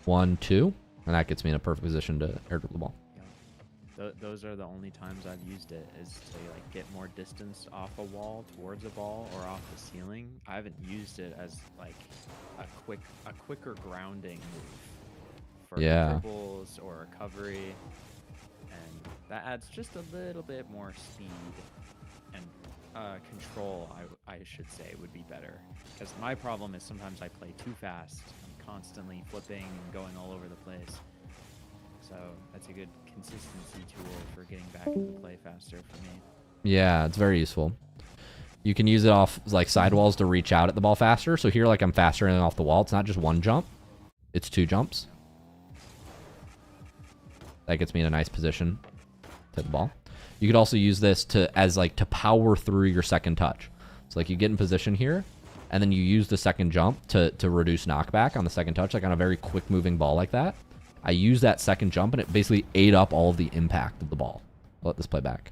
1, 2. And that gets me in a perfect position to air dribble the ball. Those are the only times I've used it, is to like get more distance off a wall towards a ball or off the ceiling. I haven't used it as like a quicker grounding move for dribbles or recovery, and that adds just a little bit more speed and control. I should say would be better, because my problem is sometimes I play too fast. I'm constantly flipping and going all over the place. So that's a good consistency tool for getting back into play faster for me. Yeah, it's very useful. You can use it off like sidewalls to reach out at the ball faster. So here, like I'm faster than off the wall. It's not just 1 jump. It's 2 jumps. That gets me in a nice position to hit the ball. You could also use this to power through your second touch. So like you get in position here, and then you use the second jump to reduce knockback on the second touch, like on a very quick moving ball like that. I use that second jump, and it basically ate up all of the impact of the ball. I'll let this play back.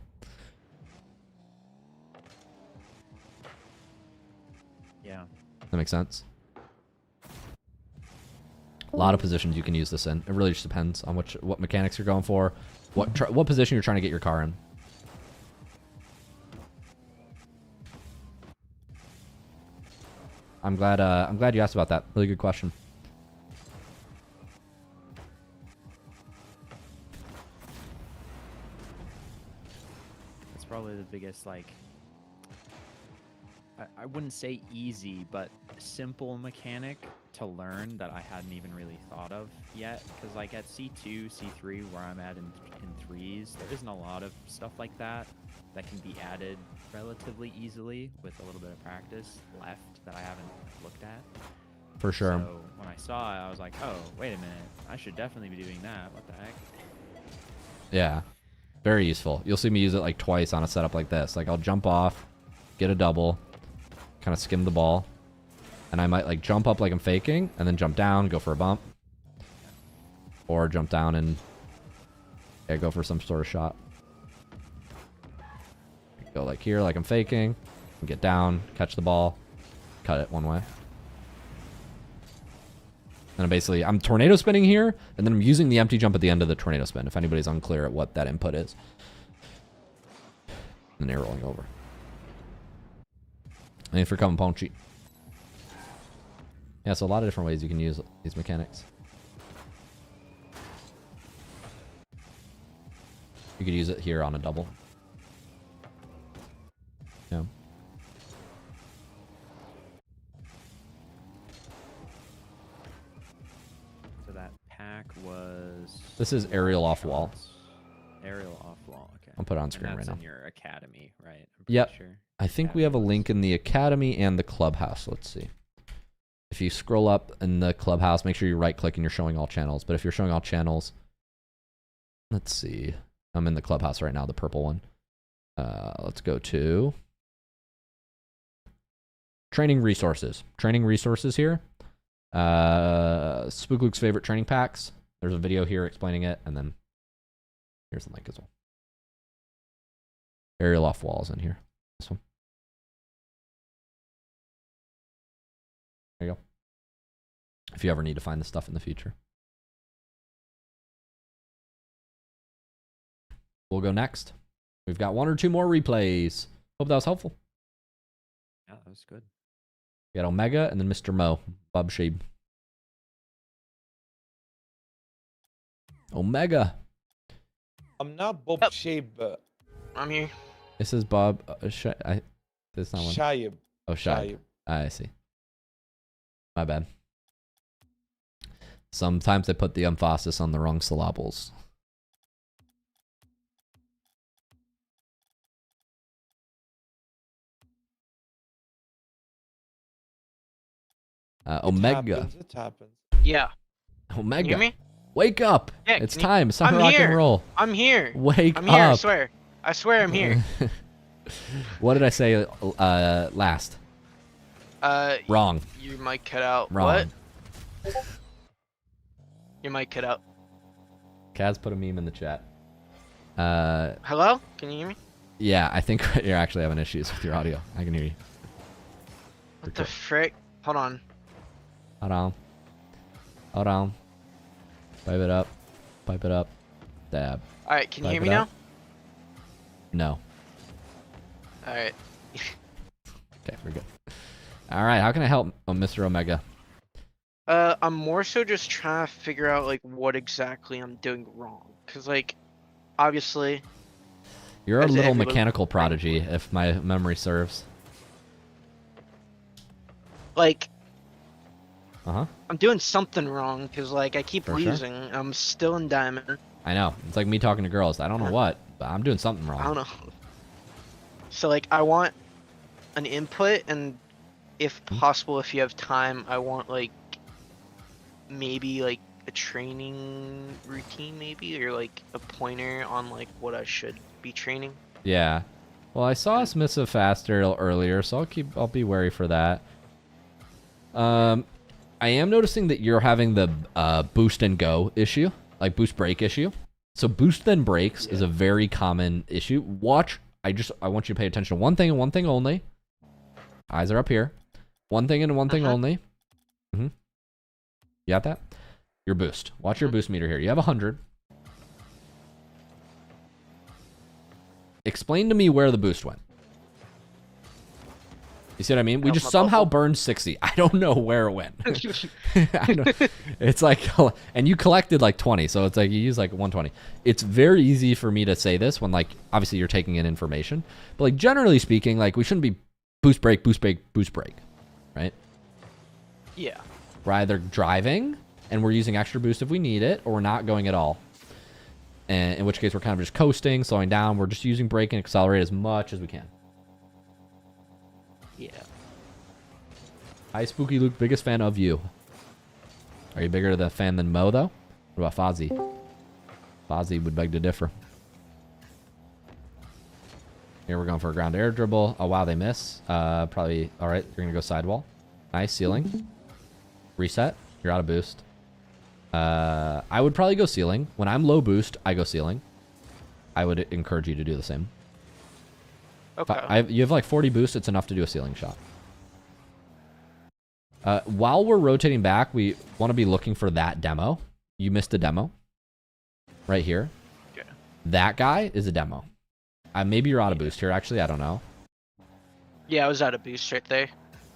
Yeah. That makes sense? A lot of positions you can use this in. It really just depends on what mechanics you're going for, what position you're trying to get your car in. I'm glad you asked about that. Really good question. Probably the biggest, like, I wouldn't say easy, but simple mechanic to learn that I hadn't even really thought of yet. Because like at C2, C3, where I'm at in threes, there isn't a lot of stuff like that can be added relatively easily with a little bit of practice left that I haven't looked at. For sure. So when I saw it, I was like, oh, wait a minute, I should definitely be doing that. What the heck? Yeah. Very useful. You'll see me use it like twice on a setup like this. Like I'll jump off, get a double, kind of skim the ball, and I might like jump up like I'm faking, and then jump down, go for a bump. or jump down and go for some sort of shot. Go like here, like I'm faking. Get down, catch the ball, cut it one way. And I'm tornado spinning here, and then I'm using the empty jump at the end of the tornado spin, if anybody's unclear at what that input is. And air rolling over. Thanks for coming, Ponchi. Yeah, so a lot of different ways you can use these mechanics. You could use it here on a double. Yeah. So that pack was. This is aerial off wall. Aerial off wall. Okay. I'll put it on screen and that's right now. in your academy, right? Yep. Sure. I think we have a link in the academy and the clubhouse. Let's see. If you scroll up in the clubhouse, make sure you right click and you're showing all channels. But if you're showing all channels, let's see. I'm in the clubhouse right now, the purple one. Let's go to training resources. Training resources here. Spook Luke's favorite training packs. There's a video here explaining it, and then here's the link as well. Aerial off walls in here. This one. There you go. If you ever need to find this stuff in the future. We'll go next. We've got 1 or 2 more replays. Hope that was helpful. Yeah, that was good. We got Omega and then Mr. Mo. Bob Sheeb. Omega. I'm not Bob Shabe. I'm here. This is Bob. This is not one. Shaib. Oh, Shaib. I see. My bad. Sometimes they put the emphasis on the wrong syllables. Omega. It happens. Yeah. Omega. Can you hear me? Wake up. Yeah, It's can you- time. It's time I'm to rock here. and roll. I'm here. Wake I'm here. I up. swear. I swear I'm here. What did I say last? Wrong. Your mic cut out. Wrong. What? Your mic cut out. Kaz put a meme in the chat. Hello? Can you hear me? Yeah, I think you're actually having issues with your audio. I can hear you. What the frick? Hold on. Hold on. Hold on. Pipe it up. Pipe it up. Dab. Alright, can you Pipe hear it me now? up. No. Alright. Okay, we're good. All right, how can I help, Mr. Omega? I'm more so just trying to figure out, like, what exactly I'm doing wrong. Because, like, obviously... You're a as little everyone- mechanical prodigy, if my memory serves. Like, Uh-huh. I'm doing something wrong, because, like, I keep For sure. losing. I'm still in diamond. I know. It's like me talking to girls. I don't know what, but I'm doing something wrong. I don't know. So, like, I want an input, and if possible, if you have time, I want, like, maybe, like, a training routine, maybe, or, like, a pointer on, like, what I should be training. Yeah. Well, I saw submissive faster earlier, so I'll be wary for that. I am noticing that you're having the boost and go issue, like boost break issue. So boost then breaks is a very common issue. Watch. I want you to pay attention to one thing and one thing only. Eyes are up here. One thing and one thing only. You got that? Your boost. Watch your boost meter here. You have 100. Explain to me where the boost went. You see what I mean? We just somehow burned 60. I don't know where it went. I don't, it's like, and you collected like 20, so it's like you use like 120. It's very easy for me to say this when, like, obviously you're taking in information, but like generally speaking, like we shouldn't be boost break, boost break, boost break, right? Yeah. We're either driving and we're using extra boost if we need it, or we're not going at all. And in which case we're kind of just coasting, slowing down. We're just using brake and accelerate as much as we can. Yeah. Hi, Spooky Luke. Biggest fan of you. Are you bigger the fan than Mo, though? What about Fozzie? Fozzie would beg to differ. Here we're going for a ground air dribble. Oh, wow, they miss. Probably. All right, you're going to go sidewall. Nice, ceiling. Reset. You're out of boost. I would probably go ceiling. When I'm low boost, I go ceiling. I would encourage you to do the same. Okay. You have like 40 boost. It's enough to do a ceiling shot. While we're rotating back, we want to be looking for that demo. You missed a demo. Right here. Okay. That guy is a demo. Maybe you're out of boost here, actually. I don't know. Yeah, I was out of boost right there.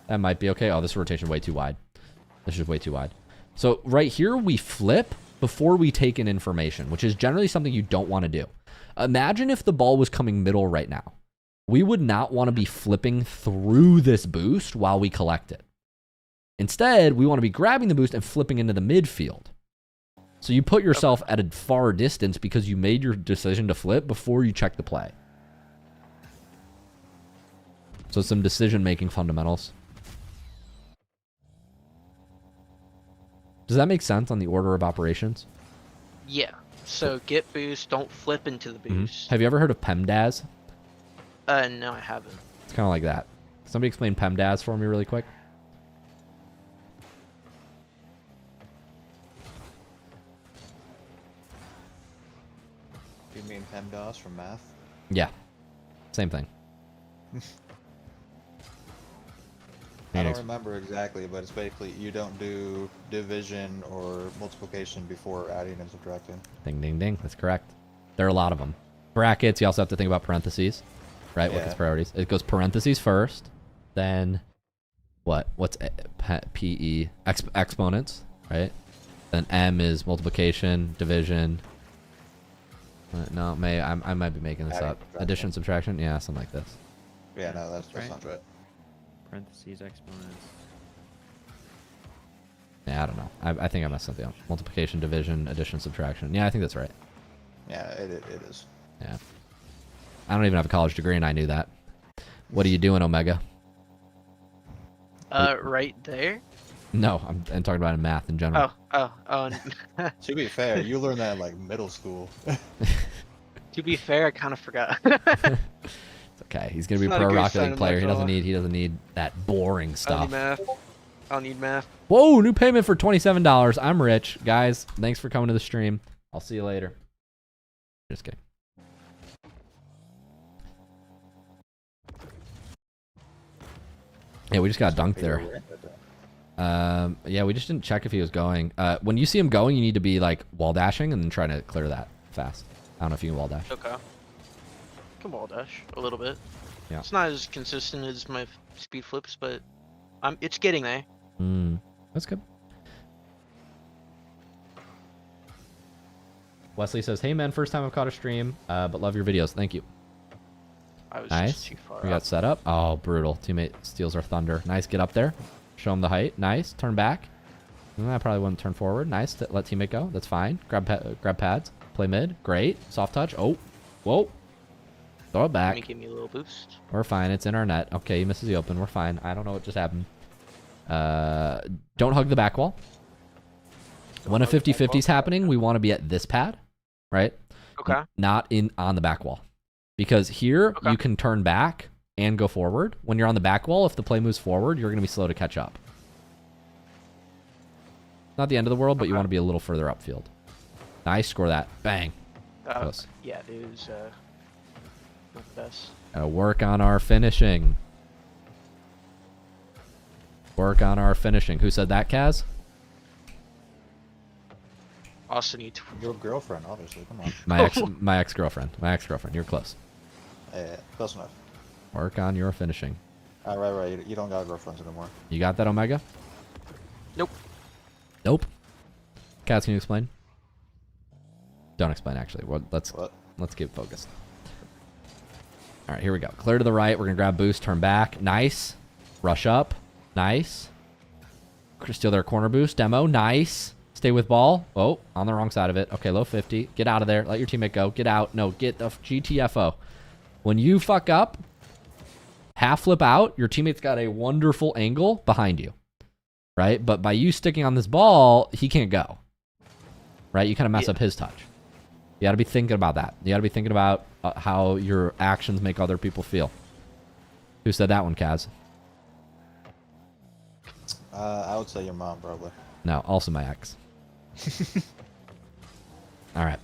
That might be okay. Oh, this rotation way too wide. This is way too wide. So right here, we flip before we take in information, which is generally something you don't want to do. Imagine if the ball was coming middle right now. We would not want to be flipping through this boost while we collect it. Instead, we want to be grabbing the boost and flipping into the midfield. So you put yourself at a far distance because you made your decision to flip before you check the play. So some decision-making fundamentals. Does that make sense on the order of operations? Yeah. So get boost, don't flip into the boost. Have you ever heard of PEMDAS? No, I haven't. It's kind of like that. Somebody explain PEMDAS for me really quick. You mean PEMDAS from math? Yeah. Same thing. I don't remember exactly, but it's basically you don't do division or multiplication before adding and subtracting. Ding, ding, ding. That's correct. There are a lot of them. Brackets, you also have to think about parentheses, right? What its priorities. It goes parentheses first, then what? What's PE? Exponents, right? Then M is multiplication, division. No, I might be making this up. Addition, subtraction? Yeah, something like this. Yeah, no, that right. sounds right. Parentheses, exponents. Yeah, I don't know. I think I messed something up. Multiplication, division, addition, subtraction. Yeah, I think that's right. Yeah, it is. Yeah. I don't even have a college degree, and I knew that. What are you doing, Omega? Right there. No, I'm talking about in math in general. Oh. To be fair, you learned that in like middle school. To be fair, I kind of forgot. It's okay. He's gonna be a It's not a pro good Rocket sign League in player. life He at doesn't need that boring I don't stuff. need math. I don't need math. Whoa, new payment for $27. I'm rich. Guys, thanks for coming to the stream. I'll see you later. Just kidding. Yeah, we just got dunked there. Yeah, we just didn't check if he was going. When you see him going, you need to be like wall dashing and then trying to clear that fast. I don't know if you can wall dash. Okay. Can wall dash a little bit. Yeah. It's not as consistent as my speed flips, but it's getting there. That's good. Wesley says, "Hey man, first time I've caught a stream, but love your videos. Thank you." I was Nice. just too far We up. got set up. Oh, brutal. Teammate steals our thunder. Nice. Get up there. Show him the height. Nice. Turn back. I probably wouldn't turn forward. Nice. Let teammate go. That's fine. Grab pads. Play mid. Great. Soft touch. Oh. Whoa. Throw it back. Give me a little boost. We're fine. It's in our net. Okay, he misses the open. We're fine. I don't know what just happened. Don't hug the back wall. When a 50-50 is happening, we want to be at this pad, right? Okay. Not on the back wall. Because here, you can turn back and go forward. When you're on the back wall, if the play moves forward, you're going to be slow to catch up. Not the end of the world, but you want to be a little further upfield. Nice. Score that. Bang. Close. Yeah, dude, it was not the best. Gotta work on our finishing. Work on our finishing. Who said that, Kaz? Also need to. Your girlfriend, obviously. Come on. My ex-girlfriend. My ex-girlfriend. You're close. Yeah, close enough. Work on your finishing. Right. You don't got girlfriends anymore. You got that, Omega? Nope. Nope. Kaz, can you explain? Don't explain, actually. Well, let's get focused. All right, here we go. Clear to the right. We're going to grab boost, turn back. Nice. Rush up. Nice. Steal their corner boost. Demo. Nice. Stay with ball. Oh, on the wrong side of it. Okay, low 50. Get out of there. Let your teammate go. Get out. No, get the GTFO. When you fuck up, half flip out, your teammate's got a wonderful angle behind you. Right? But by you sticking on this ball, he can't go. Right? You kind of mess up his touch. You got to be thinking about that. You got to be thinking about how your actions make other people feel. Who said that one, Kaz? I would say your mom, probably. No, also my ex. All right.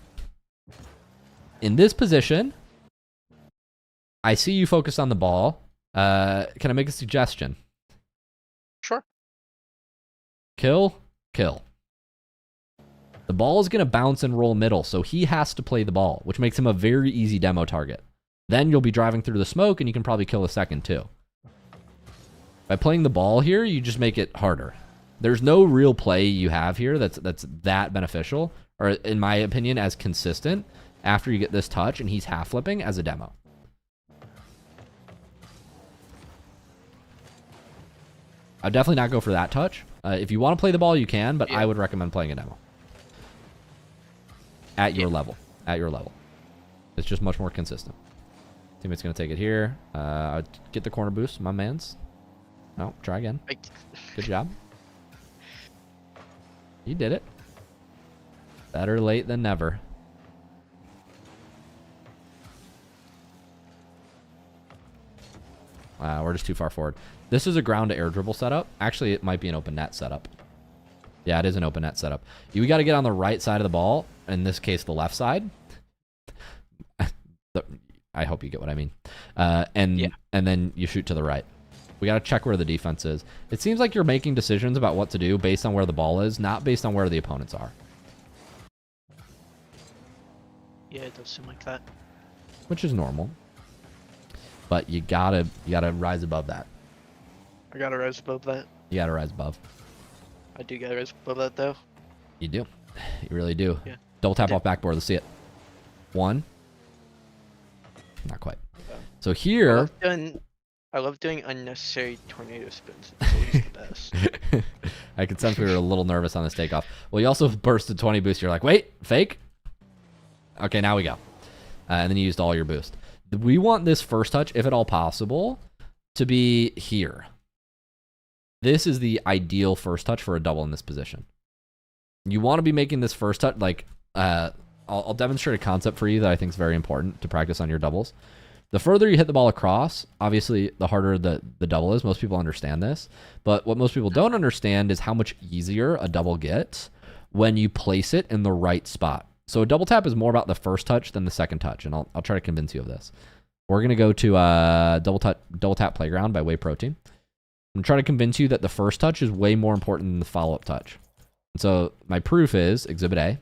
In this position, I see you focused on the ball. Can I make a suggestion? Sure. Kill. The ball is going to bounce and roll middle, so he has to play the ball, which makes him a very easy demo target. Then you'll be driving through the smoke, and you can probably kill a second too. By playing the ball here, you just make it harder. There's no real play you have here that's that beneficial, or in my opinion, as consistent after you get this touch and he's half flipping as a demo. I'd definitely not go for that touch. If you want to play the ball, you can, but I would recommend playing a demo. At your level. At your level. It's just much more consistent. Teammate's going to take it here. Get the corner boost, my mans. No, try again. Good job. You did it. Better late than never. Wow, we're just too far forward. This is a ground to air dribble setup. Actually, it might be an open net setup. Yeah, it is an open net setup. You got to get on the right side of the ball. In this case, the left side. I hope you get what I mean. And then you shoot to the right. We got to check where the defense is. It seems like you're making decisions about what to do based on where the ball is, not based on where the opponents are. Yeah, it does seem like that. Which is normal. But you gotta rise above that. I gotta rise above that. You gotta rise above. I do gotta rise above that, though. You do. You really do. Yeah. Double tap off backboard. Let's see it. 1. Not quite. Okay. So here... I love doing unnecessary tornado spins. It's always the best. I could sense we were a little nervous on this takeoff. Well, you also bursted 20 boost. You're like, wait, fake? Okay, now we go. And then you used all your boost. We want this first touch, if at all possible, to be here. This is the ideal first touch for a double in this position. You want to be making this first touch, like, I'll demonstrate a concept for you that I think is very important to practice on your doubles. The further you hit the ball across, obviously, the harder the double is. Most people understand this. But what most people don't understand is how much easier a double gets when you place it in the right spot. So a double tap is more about the first touch than the second touch, and I'll try to convince you of this. We're going to go to Double Tap Playground by Whey Protein. I'm trying to convince you that the first touch is way more important than the follow-up touch. And so my proof is Exhibit A.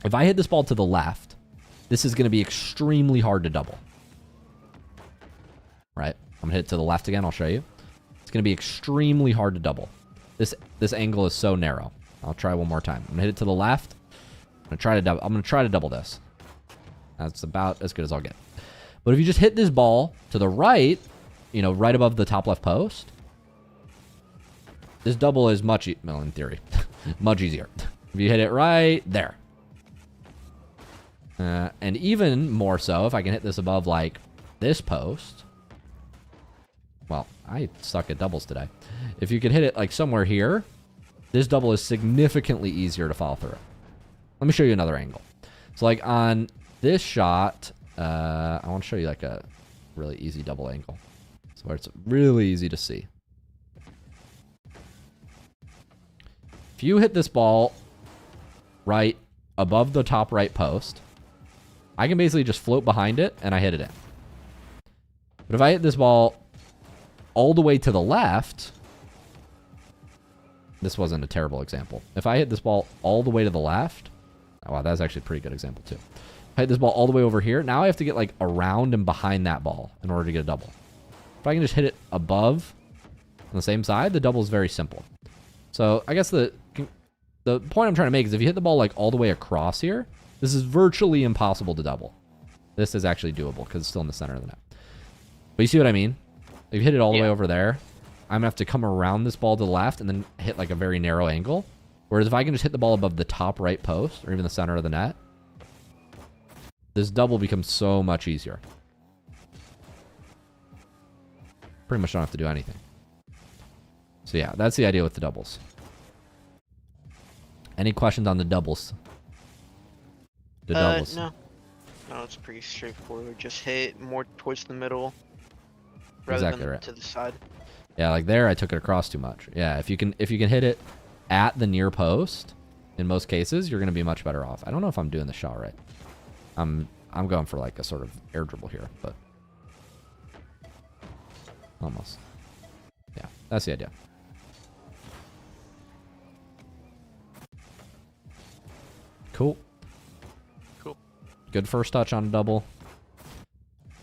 If I hit this ball to the left, this is going to be extremely hard to double. Right? I'm going to hit it to the left again. I'll show you. It's going to be extremely hard to double. This angle is so narrow. I'll try one more time. I'm going to hit it to the left. I'm going to try to double this. That's about as good as I'll get. But if you just hit this ball to the right, you know, right above the top left post, this double is much, well, in theory, much easier. If you hit it right there. And even more so, if I can hit this above, like, this post. Well, I suck at doubles today. If you could hit it, like, somewhere here, this double is significantly easier to follow through. Let me show you another angle. So, like, on this shot, I want to show you, like, a really easy double angle. So where it's really easy to see. If you hit this ball right above the top right post, I can basically just float behind it, and I hit it in. But if I hit this ball all the way to the left, this wasn't a terrible example. If I hit this ball all the way to the left, oh, wow, that's actually a pretty good example too. If I hit this ball all the way over here, now I have to get like around and behind that ball in order to get a double. If I can just hit it above on the same side, the double is very simple. So I guess the point I'm trying to make is if you hit the ball like all the way across here, this is virtually impossible to double. This is actually doable because it's still in the center of the net. But you see what I mean? If you hit it all the way over there, I'm going to have to come around this ball to the left and then hit like a very narrow angle. Whereas if I can just hit the ball above the top right post or even the center of the net, this double becomes so much easier. Pretty much don't have to do anything. So yeah, that's the idea with the doubles. Any questions on the doubles? The doubles. No, it's pretty straightforward. Just hit more towards the middle rather than to the side. Yeah, like there, I took it across too much. Yeah, if you can hit it at the near post in most cases, you're going to be much better off. I don't know if I'm doing the shot right. I'm going for like a sort of air dribble here, but almost. Yeah, that's the idea. Cool. Cool. Good first touch on a double.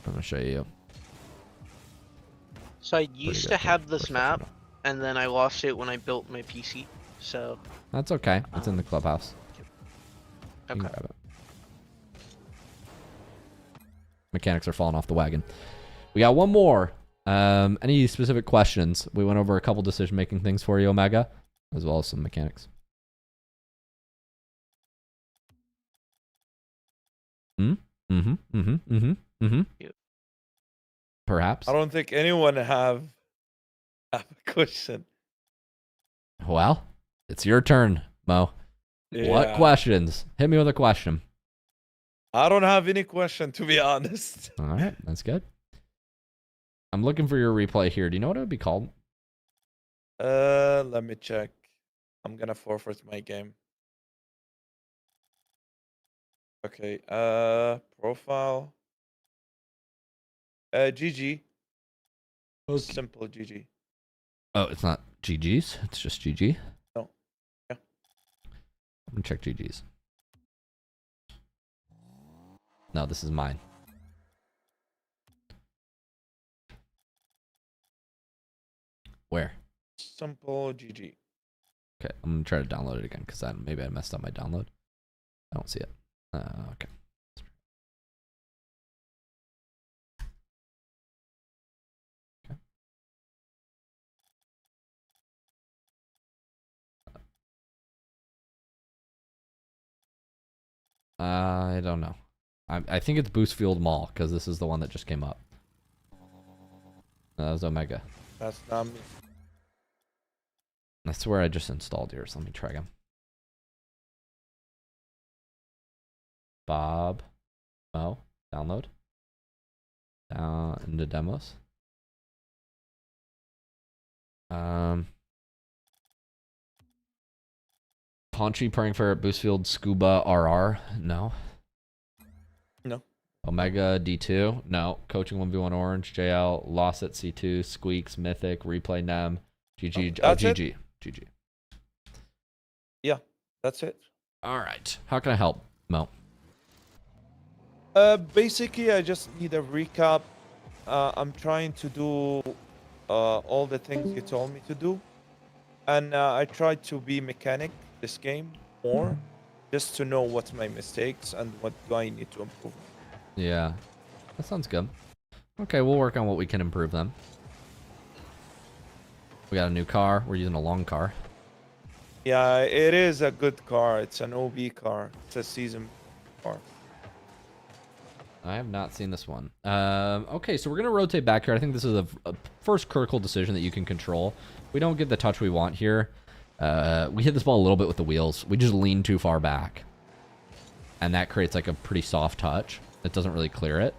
I'm going to show you. So I used good to have first this touch on map, double. and then I lost it when I built my PC. So That's okay. It's in the clubhouse. You can okay. grab it. Mechanics are falling off the wagon. We got one more. Any specific questions? We went over a couple decision-making things for you, Omega, as well as some mechanics. Yep. Perhaps. I don't think anyone have a question. Well, it's your turn, Mo. What Yeah. questions? Hit me with a question. I don't have any question, to be honest. All right, that's good. I'm looking for your replay here. Do you know what it would be called? Let me check. I'm gonna forfeit my game. Okay. Profile. GG. Simple GG. Oh, it's not GG's. It's just GG. No. Yeah. I'm gonna check GG's. No, this is mine. Where? Simple GG. Okay, I'm gonna try to download it again because maybe I messed up my download. I don't see it. Okay. Okay. I don't know. I think it's Boostfield Mall because this is the one that just came up. That was Omega. That's not me. I swear I just installed yours. Let me try again. Bob. Mo. Download. Down into demos. Paunchy praying for Boostfield Scuba RR. No. No. Omega D2. No. Coaching 1v1 Orange. JL. Lost at C2. Squeaks. Mythic. Replay Nem. GG. That's it? GG. GG. Yeah, that's it. All right. How can I help, Mo? Basically, I just need a recap. I'm trying to do all the things you told me to do, and I tried to be mechanic this game more, just to know what's my mistakes and what do I need to improve. Yeah, that sounds good. Okay, we'll work on what we can improve then. We got a new car. We're using a long car. Yeah, it is a good car. It's an OB car. It's a season car. I have not seen this one. Okay, so we're going to rotate back here. I think this is a first critical decision that you can control. We don't get the touch we want here. We hit this ball a little bit with the wheels. We just lean too far back. And that creates like a pretty soft touch. It doesn't really clear it.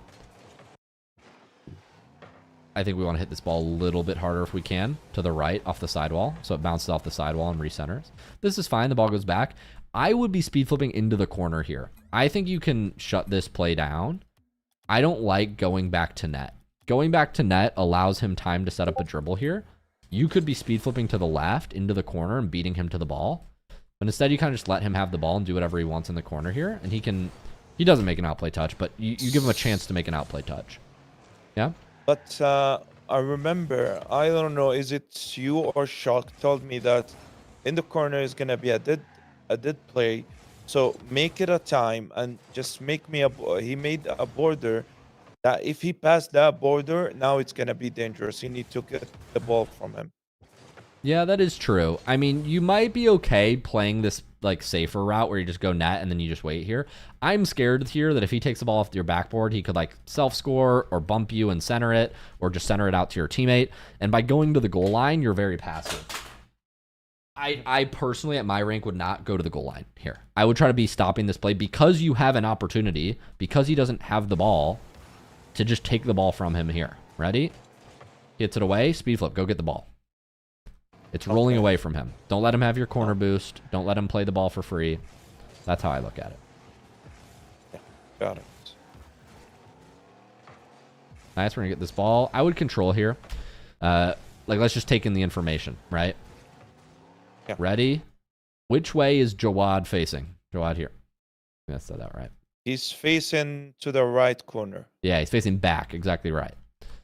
I think we want to hit this ball a little bit harder if we can, to the right, off the sidewall. So it bounces off the sidewall and recenters. This is fine. The ball goes back. I would be speed flipping into the corner here. I think you can shut this play down. I don't like going back to net. Going back to net allows him time to set up a dribble here. You could be speed flipping to the left into the corner and beating him to the ball. But instead, you kind of just let him have the ball and do whatever he wants in the corner here. And he doesn't make an outplay touch, but you give him a chance to make an outplay touch. Yeah? But I remember, I don't know, is it you or Shock told me that in the corner is gonna be a dead play. So make it a time and just make me he made a border that if he passed that border, now it's gonna be dangerous. You need to get the ball from him. Yeah, that is true. I mean, you might be okay playing this like safer route where you just go net and then you just wait here. I'm scared here that if he takes the ball off your backboard, he could like self-score or bump you and center it, or just center it out to your teammate. And by going to the goal line, you're very passive. I personally, at my rank, would not go to the goal line here. I would try to be stopping this play because you have an opportunity, because he doesn't have the ball, to just take the ball from him here. Ready? Gets it away, speed flip, go get the ball. It's rolling Okay. away from him. Don't let him have your corner boost. Don't let him play the ball for free. That's how I look at it. Got it. Nice, we're gonna get this ball. I would control here. Like, let's just take in the information, right? Yeah. Ready? Which way is Jawad facing? Jawad here. I think I said that right. He's facing to the right corner. Yeah, he's facing back. Exactly right.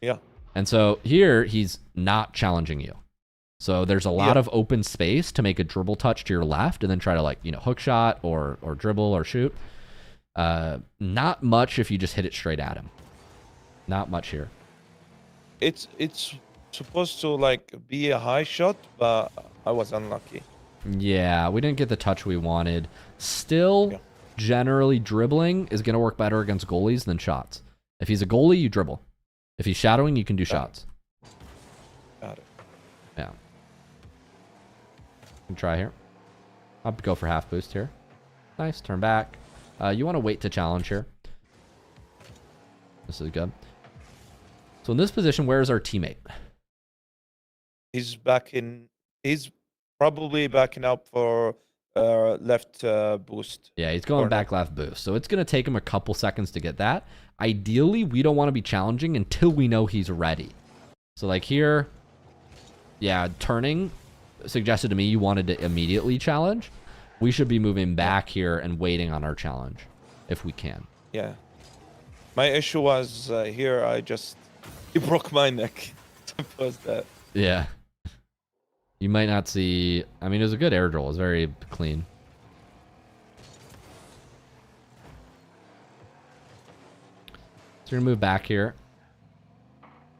Yeah. And so here, he's not challenging you. So there's a lot of open space to make a dribble touch to your left and then try to, like, you know, hook shot or dribble or shoot. Not much if you just hit it straight at him. Not much here. It's supposed to like be a high shot, but I was unlucky. Yeah, we didn't get the touch we wanted. Still, generally dribbling is going to work better against goalies than shots. If he's a goalie, you dribble. If he's shadowing, you can do shots. Got it. Yeah. Can try here. I'll go for half boost here. Nice, turn back. You want to wait to challenge here. This is good. So in this position, where is our teammate? He's back in. He's probably backing up for left boost. Yeah, he's going Corner. back left boost. So it's going to take him a couple seconds to get that. Ideally, we don't want to be challenging until we know he's ready. So like here, yeah, turning suggested to me you wanted to immediately challenge. We should be moving back here and waiting on our challenge if we can. Yeah. My issue was here. He broke my neck. Suppose that. Yeah. You might not see... I mean, it was a good air drill. It was very clean. So we're going to move back here.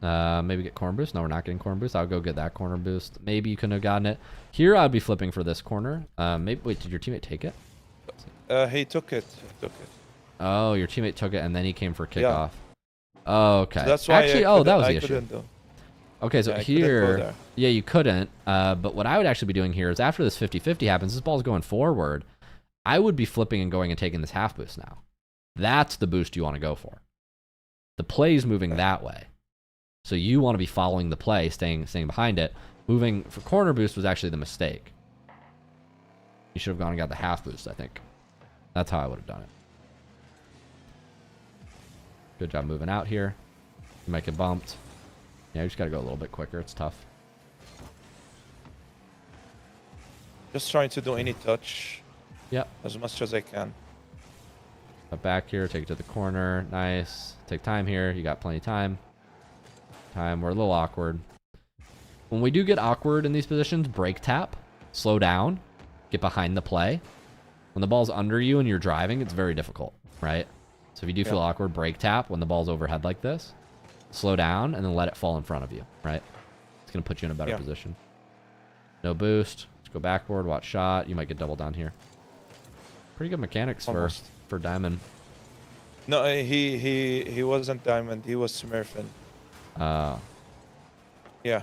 Maybe get corner boost. No, we're not getting corner boost. I'll go get that corner boost. Maybe you couldn't have gotten it. Here, I'd be flipping for this corner. Maybe... Wait, did your teammate take it? He took it. Oh, your teammate took it, and then he came for Yeah. kickoff. Oh, okay. So that's why Actually, that was the I issue. couldn't do. Okay, so Yeah, I couldn't go here, there. yeah, you couldn't. But what I would actually be doing here is after this 50-50 happens, this ball's going forward. I would be flipping and going and taking this half boost now. That's the boost you want to go for. The play's moving that way. So you want to be following the play, staying behind it. Moving for corner boost was actually the mistake. You should have gone and got the half boost, I think. That's how I would have done it. Good job moving out here. You might get bumped. Yeah, you just got to go a little bit quicker. It's tough. Just trying to do any touch. Yep. As much as I can. Up back here, take it to the corner. Nice. Take time here. You got plenty of time. We're a little awkward. When we do get awkward in these positions, break tap, slow down, get behind the play. When the ball's under you and you're driving, it's very difficult, right? So if you do feel awkward, break tap when the ball's overhead like this. Slow down and then let it fall in front of you, right? It's going to put you in a better position. No boost. Let's go backward, watch shot. You might get double down here. Pretty good mechanics for Diamond. No, he wasn't diamond. He was Smurfing. Yeah.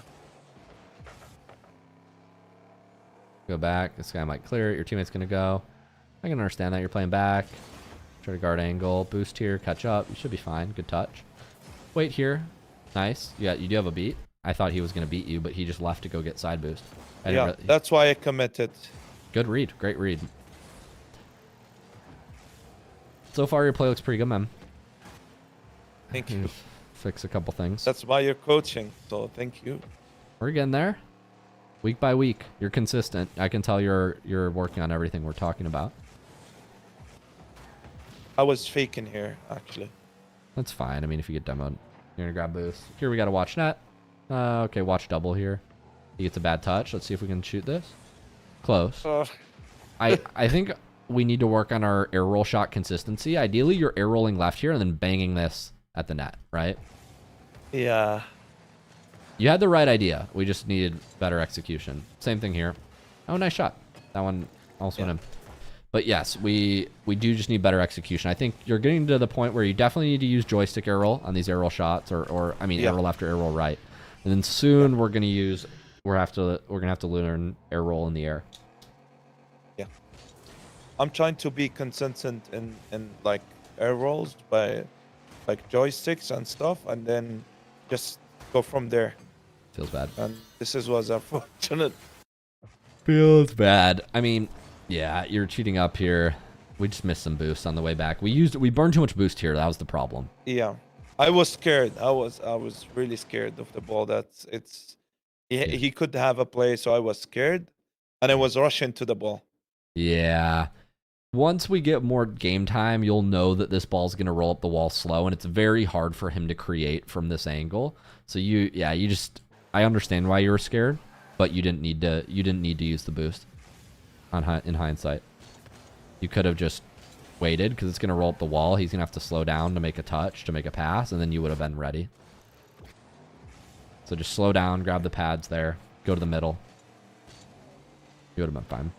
Go back. This guy might clear it. Your teammate's going to go. I can understand that. You're playing back. Try to guard angle. Boost here. Catch up. You should be fine. Good touch. Wait here. Nice. Yeah, you do have a beat. I thought he was going to beat you, but he just left to go get side boost. Yeah, that's why I committed. Good read. Great read. So far, your play looks pretty good, man. Thank you. Fix a couple things. That's why you're coaching, so thank you. We're getting there. Week by week. You're consistent. I can tell you're working on everything we're talking about. I was faking here, actually. That's fine. I mean, if you get demoed, you're gonna grab boost. Here we got to watch net. Okay, watch double here. He gets a bad touch. Let's see if we can shoot this. Close. I think we need to work on our air roll shot consistency. Ideally, you're air rolling left here and then banging this at the net, right? Yeah. You had the right idea. We just needed better execution. Same thing here. Oh, nice shot. That one also went in. But yes, we do just need better execution. I think you're getting to the point where you definitely need to use joystick air roll on these air roll shots, or I mean air roll left or air roll right. And then soon we're gonna have to learn air roll in the air. Yeah. I'm trying to be consistent in like air rolls by like joysticks and stuff, and then just go from there. Feels bad. And this was unfortunate. Feels bad. I mean, yeah, you're cheating up here. We just missed some boosts on the way back. We burned too much boost here. That was the problem. Yeah, I was scared. I was really scared of the ball. That's it's he could have a play, so I was scared, and I was rushing to the ball. Yeah. Once we get more game time, you'll know that this ball's going to roll up the wall slow, and it's very hard for him to create from this angle. So I understand why you were scared, but you didn't need to use the boost in hindsight. You could have just waited because it's going to roll up the wall. He's going to have to slow down to make a touch, to make a pass, and then you would have been ready. So just slow down, grab the pads there, go to the middle. You would have been fine.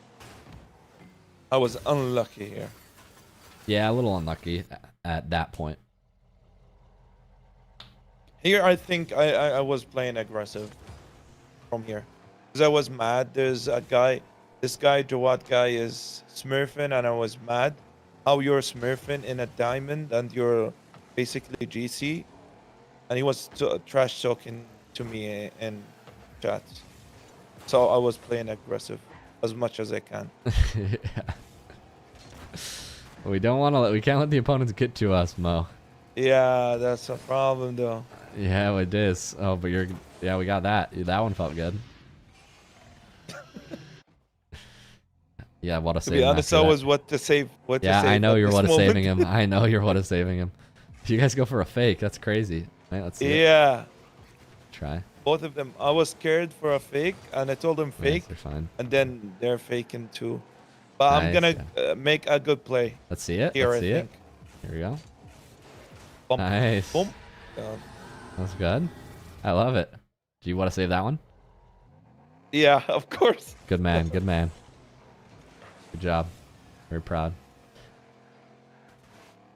I was unlucky here. Yeah, a little unlucky at that point. Here, I think I was playing aggressive from here. Because I was mad. There's a guy, this guy, Jawad guy, is smurfing, and I was mad. How you're smurfing in a diamond and you're basically GC. And he was trash talking to me in chat. So I was playing aggressive as much as I can. Yeah. We can't let the opponents get to us, Mo. Yeah, that's a problem though. Yeah, it is. Oh, but we got that. That one felt good. Yeah, what a save. To be honest, I was what to save. I know you're what a moment. saving him. I know you're what a saving him. You guys go for a fake. That's crazy. Right, let's see it. Yeah. Try. Both of them. I was scared for a fake, and I told them fake, Nice, they're fine. and then they're faking too. But I'm Nice, gonna make a good play. Let's see it. Here, Let's I see think. it. Here we go. Bump, Nice. Boom. That's good. I love it. Do you want to save that one? Yeah, of course. Good man. Good man. Good job. Very proud.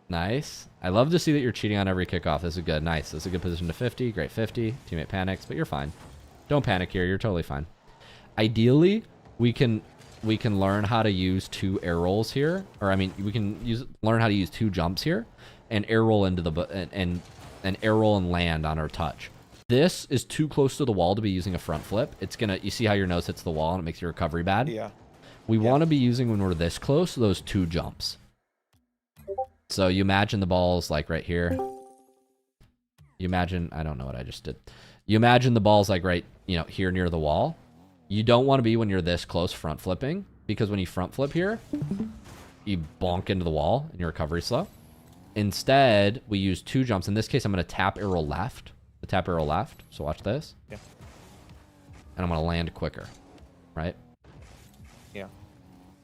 Nice. I love to see that you're cheating on every kickoff. This is good. Nice. This is a good position to 50. Great 50. Teammate panics, but you're fine. Don't panic here. You're totally fine. Ideally, we can learn how to use 2 air rolls here, or I mean, we can learn how to use 2 jumps here, and air roll into the and air roll and land on our touch. This is too close to the wall to be using a front flip. It's gonna. You see how your nose hits the wall and it makes your recovery bad. Yeah. We want to be using, when we're this close, those 2 jumps. So you imagine the ball's like right here. You imagine, I don't know what I just did. You imagine the ball's like right, here near the wall. You don't want to be when you're this close front flipping, because when you front flip here, you bonk into the wall and your recovery slow. Instead, we use 2 jumps. In this case, I'm going to tap arrow left. The tap arrow left. So watch this. Yeah. And I'm going to land quicker, right? Yeah.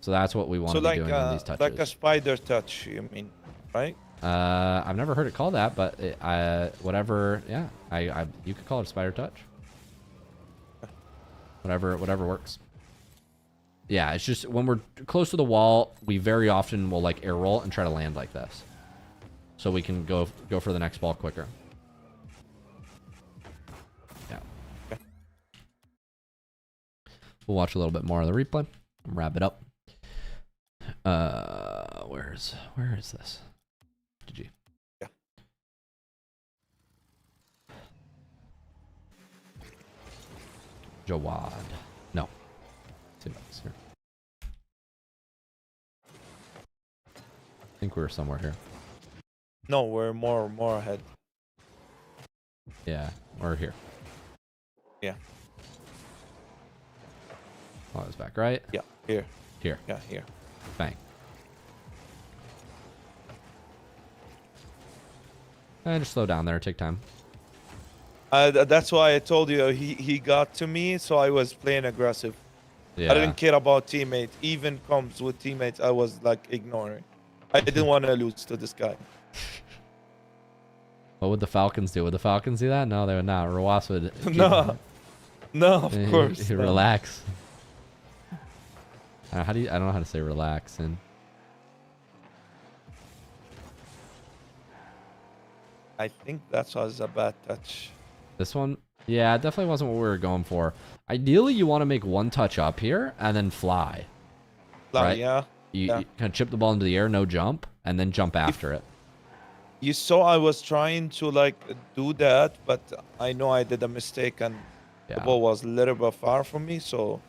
So that's what we want to be doing on these touches. Like a spider touch, you mean, right? I've never heard it called that, but whatever. Yeah, you could call it a spider touch. Whatever works. Yeah, it's just when we're close to the wall, we very often will like air roll and try to land like this, so we can go for the next ball quicker. Yeah. Okay. We'll watch a little bit more of the replay and wrap it up. Where is this? GG. Yeah. Jawad. No. See if it's here. I think we were somewhere here. No, we're more ahead. Yeah, or here. Yeah. Oh, it's back right. Yeah, here. Here. Yeah, here. Bang. And just slow down there. Take time. That's why I told you he got to me, so I was playing aggressive. Yeah. I didn't care about teammates. Even comes with teammates, I was like ignoring. I didn't want to lose to this guy. What would the Falcons do? Would the Falcons do that? No, they would not. Rawas would. No, of course. He'd relax. I don't know how to say relax and. I think that was a bad touch. This one? Yeah, it definitely wasn't what we were going for. Ideally, you want to make 1 touch up here and then fly. Right? Yeah. You kind of chip the ball into the air, no jump, and then jump after it. You saw I was trying to like do that, but I know I did a mistake and the ball was a little bit far from me, so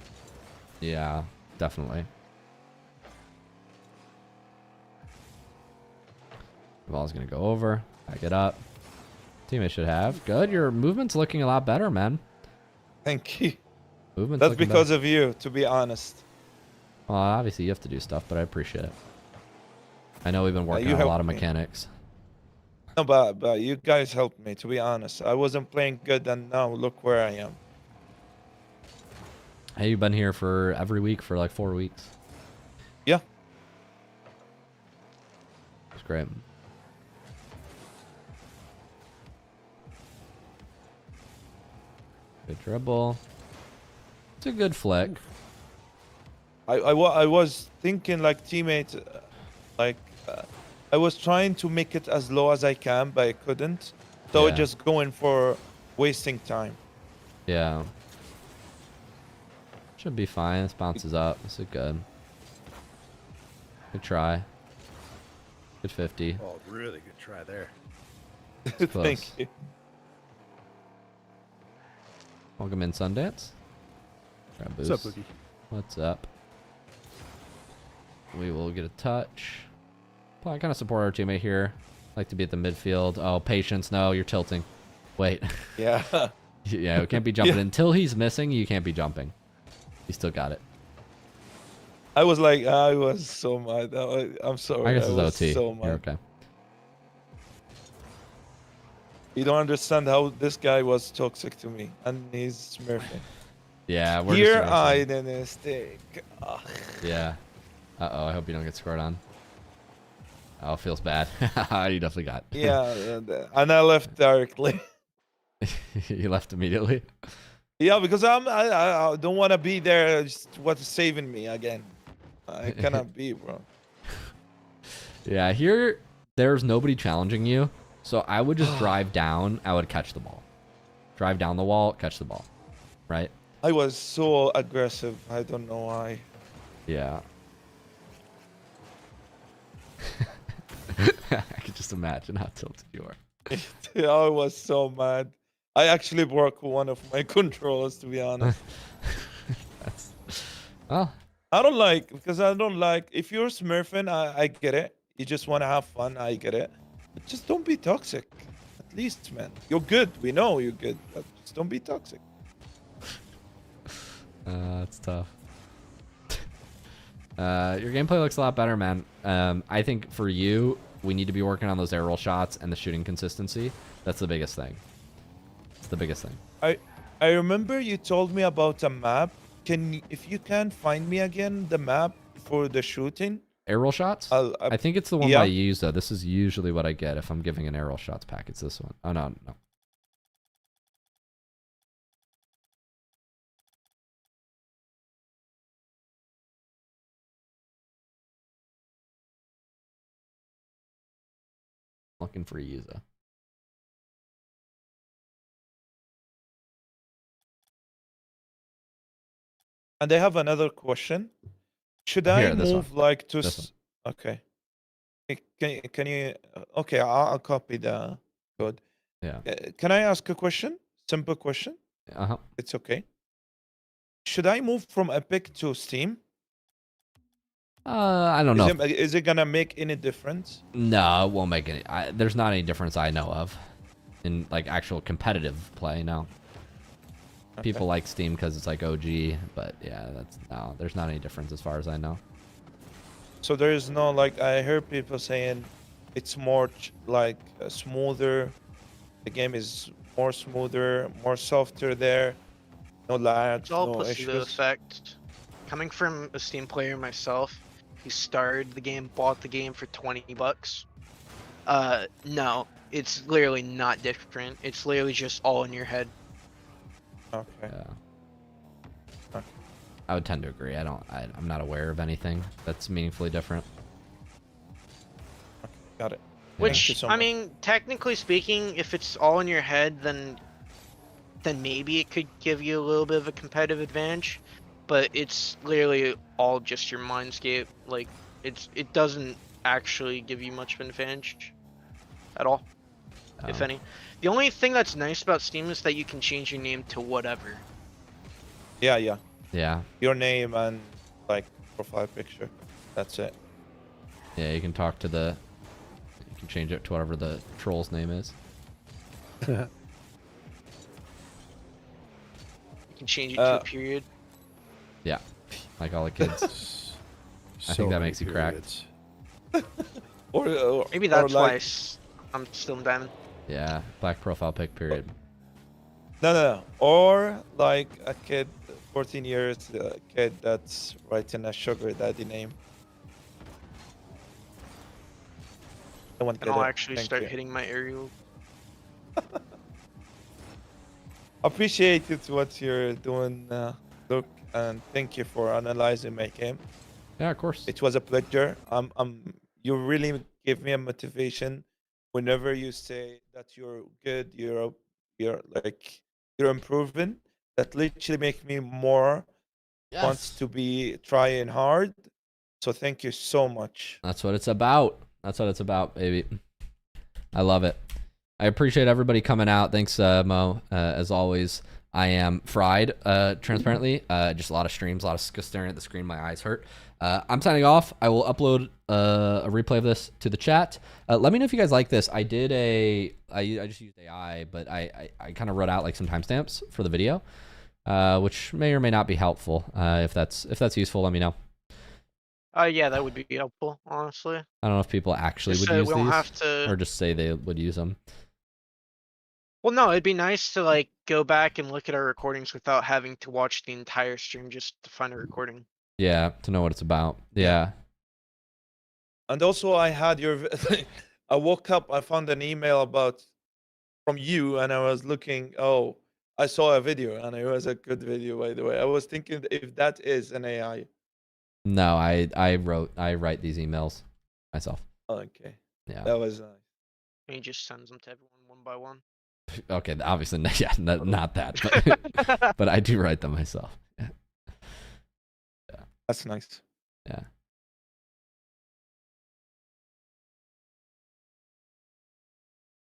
Yeah, definitely. The ball's gonna go over. Back it up. Teammate should have. Good. Your movement's looking a lot better, man. Thank you. Movement's That's looking because better. of you, to be honest. Well, obviously you have to do stuff, but I appreciate it. I know we've been working you on a lot helped of me. mechanics. No, but you guys helped me, to be honest. I wasn't playing good, and now look where I am. Hey, you've been here for every week for like 4 weeks. Yeah. It's great. Good dribble. It's a good flick. I was thinking like teammate, like I was trying to make it as low as I can, but I couldn't. So Yeah. just going for wasting time. Yeah. Should be fine. This bounces up. This is good. Good try. Good 50. Oh, really good try there. It's close. Thank you. Welcome in, Sundance. Grab boost. What's up, Boogie? What's up? We will get a touch. Well, I kind of support our teammate here. Like to be at the midfield. Oh, patience. No, you're tilting. Wait. Yeah. Yeah, we can't be jumping. Yeah. Until he's missing, you can't be jumping. You still got it. I was like, I was so mad. I'm sorry. I guess it's was OT. so mad. You're okay. You don't understand how this guy was toxic to me, and he's smurfing. Yeah, we're Here just I racing. did a mistake. Ugh. Yeah. Uh-oh, I hope you don't get scored on. Oh, feels bad. You definitely got. Yeah, and I left directly. You left immediately. Yeah, because I don't want to be there. Just what's saving me again? I cannot be, bro. Yeah, here there's nobody challenging you, so I would just drive down. I would catch the ball. Drive down the wall, catch the ball. Right? I was so aggressive. I don't know why. Yeah. I could just imagine how tilted you are. I was so mad. I actually broke one of my controllers, to be honest. That's well. I don't like, because I don't like, if you're smurfing, I get it. You just want to have fun, I get it. But just don't be toxic. At least, man. You're good. We know you're good. But just don't be toxic. That's tough. Your gameplay looks a lot better, man. I think for you, we need to be working on those air roll shots and the shooting consistency. That's the biggest thing. It's the biggest thing. I remember you told me about a map. If you can find me again the map for the shooting? Air roll shots? I think it's the one yeah. I use, though. This is usually what I get if I'm giving an air roll shots pack. It's this one. Oh, no. Looking for a user. And I have another question. Should I Here, this move one. like to... This Okay. Can you... Okay, I'll copy the code. Yeah. Can I ask a question? Simple question. Uh-huh. It's okay. Should I move from Epic to Steam? I don't know. Is it gonna make any difference? No, it won't make any. There's not any difference I know of in like actual competitive play. No. Okay. People like Steam because it's like OG, but yeah, there's not any difference as far as I know. So there is no, like, I heard people saying it's more like smoother. The game is more smoother, more softer there. No lags, It's all no placebo issues. effect. Coming from a Steam player myself, who started the game, bought the game for $20. No, it's literally not different. It's literally just all in your head. Okay. Yeah. Okay. I would tend to agree. I'm not aware of anything that's meaningfully different. Got it. Yeah. Which, you so I much. mean, technically speaking, if it's all in your head, then maybe it could give you a little bit of a competitive advantage. But it's literally all just your mindscape. Like, it doesn't actually give you much of an advantage at all, if any. The only thing that's nice about Steam is that you can change your name to whatever. Yeah. Yeah. Your name and like profile picture. That's it. Yeah, you can talk to the. You can change it to whatever the troll's name is. You can change it to Uh, a period. Yeah, like all the kids. I think that makes you crack. Or Maybe or that's why like, I'm still in diamond. Yeah, black profile pic. Period. no. Or like a kid, 14 years, kid that's writing a sugar daddy name. I want And I'll actually start hitting my aerial. Appreciate it what you're doing, Luke, and thank you for analyzing my game. Yeah, of course. It was a pleasure. You really give me a motivation whenever you say that you're good, you're like you're improving. That literally make me more wants to be trying hard. So thank you so much. That's what it's about. That's what it's about, baby. I love it. I appreciate everybody coming out. Thanks, Mo. As always, I am fried, transparently. Just a lot of streams, a lot of staring at the screen. My eyes hurt. I'm signing off. I will upload a replay of this to the chat. Let me know if you guys like this. I did I just used AI, but I kind of wrote out like some timestamps for the video, which may or may not be helpful. If that's useful, let me know. Yeah, that would be helpful, honestly. I don't know if people actually Just would so use we don't these, have to... or just say they would use them. Well, no, it'd be nice to like go back and look at our recordings without having to watch the entire stream just to find a recording. Yeah, to know what it's about. Yeah. And also, I had your. I woke up. I found an email from you, and I was looking. Oh, I saw a video, and it was a good video, by the way. I was thinking if that is an AI. No, I write these emails myself. Okay. Yeah. That was nice. And he just sends them to everyone one by one. Okay, obviously, yeah, not that, but, but I do write them myself. Yeah. That's nice. Yeah.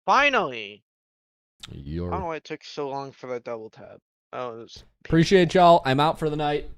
Finally! I don't know why it took so long for that double tap. Oh, it was Appreciate y'all. I'm out for the night.